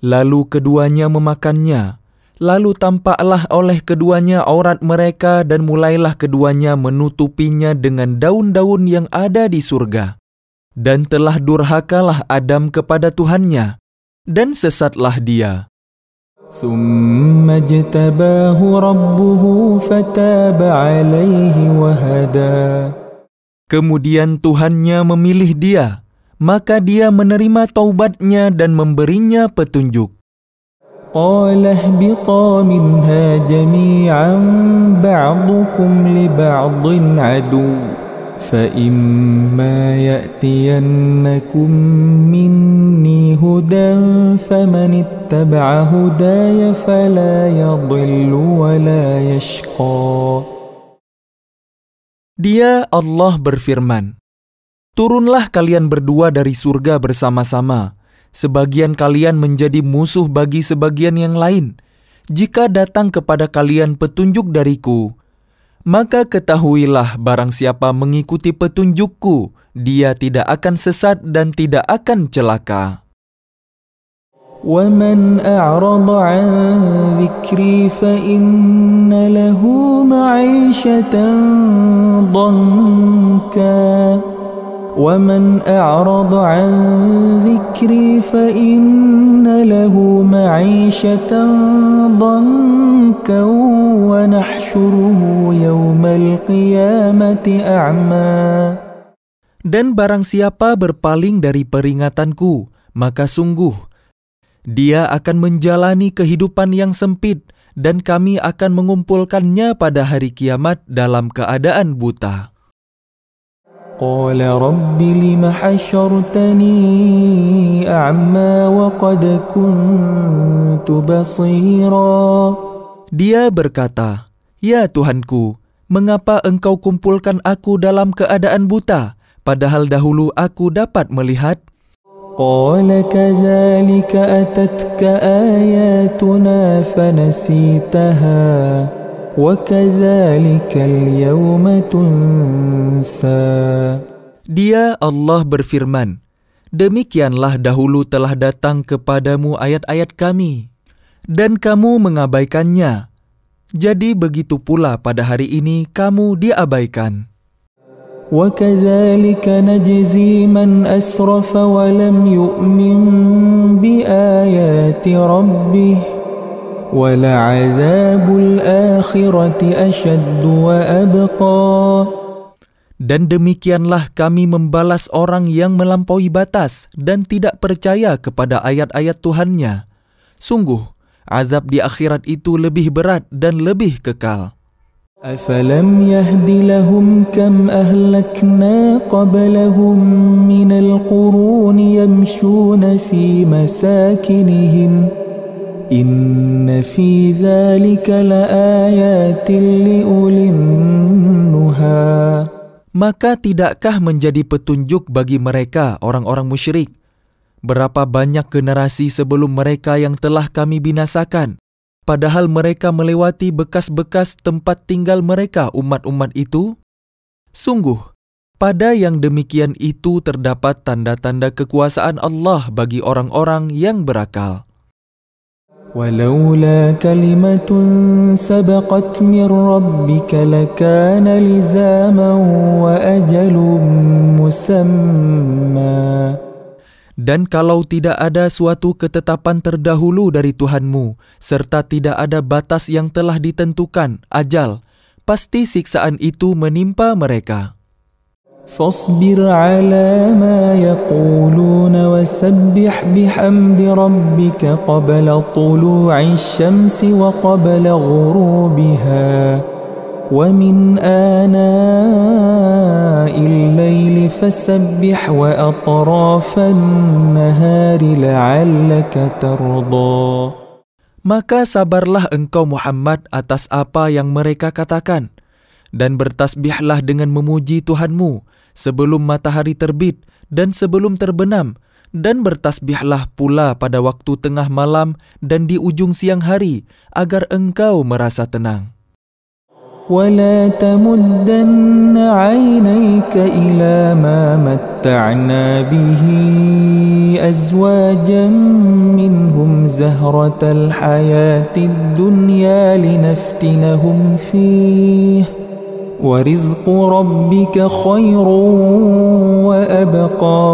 Lalu keduanya memakannya. Lalu tampaklah oleh keduanya aurat mereka dan mulailah keduanya menutupinya dengan daun-daun yang ada di surga. Dan telah durhakalah Adam kepada Tuhannya, dan sesatlah dia. ثم اجتباه ربه فتاب عليه وهدى. Kemudian Tuhannya memilih dia, maka dia menerima taubatnya dan memberinya petunjuk. قال اهبطا منها جميعا بعضكم لبعض عدو فإما يأتينكم مني هدى فمن اتبع هداي فلا يضل ولا يشقى. Dia Allah berfirman, "Turunlah kalian berdua dari surga bersama-sama. Sebagian kalian menjadi musuh bagi sebagian yang lain. Jika datang kepada kalian petunjuk dariku, maka ketahuilah barang siapa mengikuti petunjukku, dia tidak akan sesat dan tidak akan celaka. وَمَنْ أَعْرَضَ عَنْ ذِكْرِي فَإِنَّ لَهُ مَعِيشَةً ضَنْكًا وَمَنْ أَعْرَضَ عَنْ ذِكْرِي فَإِنَّ لَهُ مَعِيشَةً ضَنْكًا وَنَحْشُرُهُ يَوْمَ الْقِيَامَةِ أَعْمَى. Dan barang siapa berpaling dari peringatanku, maka sungguh dia akan menjalani kehidupan yang sempit dan kami akan mengumpulkannya pada hari kiamat dalam keadaan buta. قال رب لم حشرتني أعمى وقد كنت بصيرا. Dia berkata, "Ya Tuhanku, mengapa engkau kumpulkan aku dalam keadaan buta, padahal dahulu aku dapat melihat?" قال كذلك أتتك آياتنا فنسيتها وَكَذَلِكَ الْيَوْمَ تُنْسَى. Dia Allah berfirman, "Demikianlah dahulu telah datang kepadamu ayat-ayat kami, dan kamu mengabaikannya. Jadi begitu pula pada hari ini kamu diabaikan." وَكَذَلِكَ نَجْزِي مَنْ أَسْرَفَ وَلَمْ يُؤْمِنْ بِآيَاتِ رَبِّهِ وَلَعَذَابُ الْآخِرَةِ أَشَدُّ وَأَبْقَى. Dan demikianlah kami membalas orang yang melampaui batas dan tidak percaya kepada ayat-ayat Tuhannya. Sungguh, azab di akhirat itu lebih berat dan lebih kekal. أَفَلَمْ يَهْدِ لَهُمْ كَمْ أَهْلَكْنَا قَبْلَهُمْ مِنَ الْقُرُونِ يَمْشُونَ فِي مَسَاكِنِهِمْ إِنَّ فِي ذَلِكَ لَآيَاتٍ لِأُولِي النُّهَى. Maka tidakkah menjadi petunjuk bagi mereka orang-orang musyrik? Berapa banyak generasi sebelum mereka yang telah kami binasakan, padahal mereka melewati bekas-bekas tempat tinggal mereka umat-umat itu? Sungguh, pada yang demikian itu terdapat tanda-tanda kekuasaan Allah bagi orang-orang yang berakal. وَلَوْلَا كَلِمَةٌ سَبَقَتْ مِنْ رَبِّكَ لَكَانَ لِزَامًا وَأَجَلٌ مُسَمًّى. Dan kalau tidak ada suatu ketetapan terdahulu dari Tuhanmu, serta tidak ada batas yang telah ditentukan, ajal, pasti siksaan itu menimpa mereka. فاصبر على ما يقولون وسبح بحمد ربك قبل طلوع الشمس وقبل غروبها ومن آناء الليل فسبح وأطراف النهار لعلك ترضى. Maka sabarlah engkau Muhammad atas apa yang mereka katakan, dan bertasbihlah dengan memuji Tuhanmu sebelum matahari terbit dan sebelum terbenam, dan bertasbihlah pula pada waktu tengah malam dan di ujung siang hari, agar engkau merasa tenang. ولا تمدن عينيك إلى ما متعنا به أزواجا منهم زهرة الحياة الدنيا لنفتنهم فيه وَرِزْقُ رَبِّكَ خَيْرٌ وَأَبْقَى.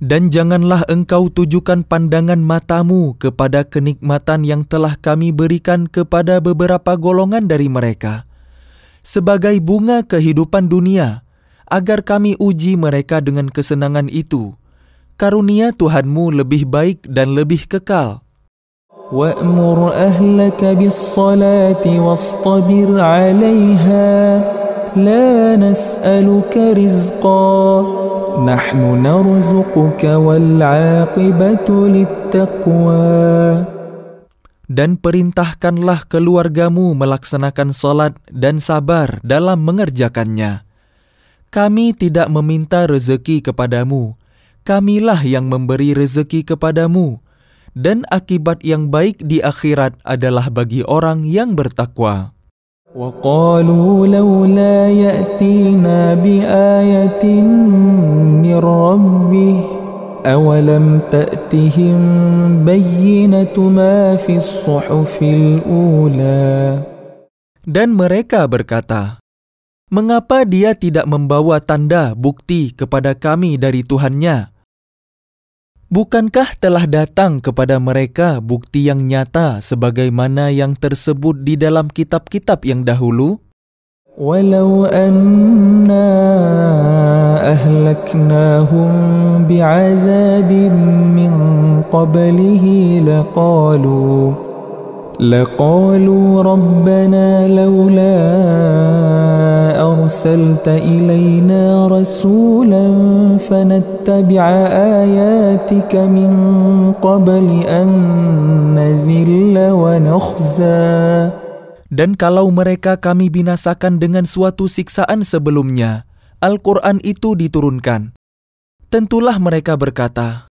Dan janganlah engkau tujukan pandangan matamu kepada kenikmatan yang telah kami berikan kepada beberapa golongan dari mereka, sebagai bunga kehidupan dunia, agar kami uji mereka dengan kesenangan itu. Karunia Tuhanmu lebih baik dan lebih kekal. وَأْمُرْ أَهْلَكَ بِالصَّلَاةِ وَاصْطَبِرْ عَلَيْهَا لَا نَسْأَلُكَ رِزْقًا نَحْنُ نَرْزُقُكَ وَالْعَاقِبَةُ لِلتَّقْوَى. Dan perintahkanlah keluargamu melaksanakan salat dan sabar dalam mengerjakannya. Kami tidak meminta rezeki kepadamu, kamilah yang memberi rezeki kepadamu, dan akibat yang baik di akhirat adalah bagi orang yang bertakwa. وَقَالُوا لَوْلَا يَأْتِينَا بِآيَةٍ مِّن رَّبِّهِ أَوَلَمْ تَأْتِهِم بَيِّنَةُ مَا فِي الصُّحُفِ الْأُولَى. Dan mereka berkata, mengapa dia tidak membawa tanda bukti kepada kami dari Tuhannya? Bukankah telah datang kepada mereka bukti yang nyata sebagaimana yang tersebut di dalam kitab-kitab yang dahulu? وَلَوْ أَنَّا أَهْلَكْنَاهُمْ بِعَذَابٍ مِّن قَبْلِهِ لَقَالُوا رَبَّنَا لَوْلَا أَرْسَلْتَ إِلَيْنَا رَسُولًا فَنَتَّبِعَ آيَاتِكَ مِن قَبْلِ أَن نَّذِلَّ وَنَخْزَىٰ. Dan kalau mereka kami binasakan dengan suatu siksaan sebelumnya, Al-Quran itu diturunkan. Tentulah mereka berkata,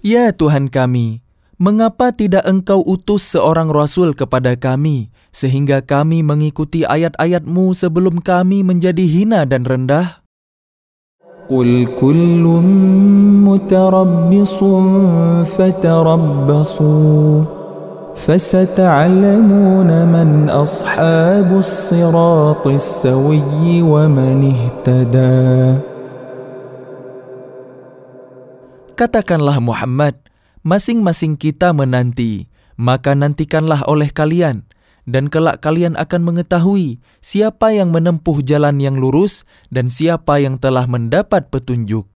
Ya Tuhan kami, mengapa tidak engkau utus seorang rasul kepada kami, sehingga kami mengikuti ayat-ayat-mu sebelum kami menjadi hina dan rendah? قُلْ كُلٌّ مُتَرَبِّصٌ فَتَرَبَّصُوا فَسَتَعْلَمُونَ مَنْ أَصْحَابُ الصِّرَاطِ السَّوِيِّ وَمَنِ اهْتَدَى. Katakanlah Muhammad, masing-masing kita menanti, maka nantikanlah oleh kalian, dan kelak kalian akan mengetahui siapa yang menempuh jalan yang lurus dan siapa yang telah mendapat petunjuk.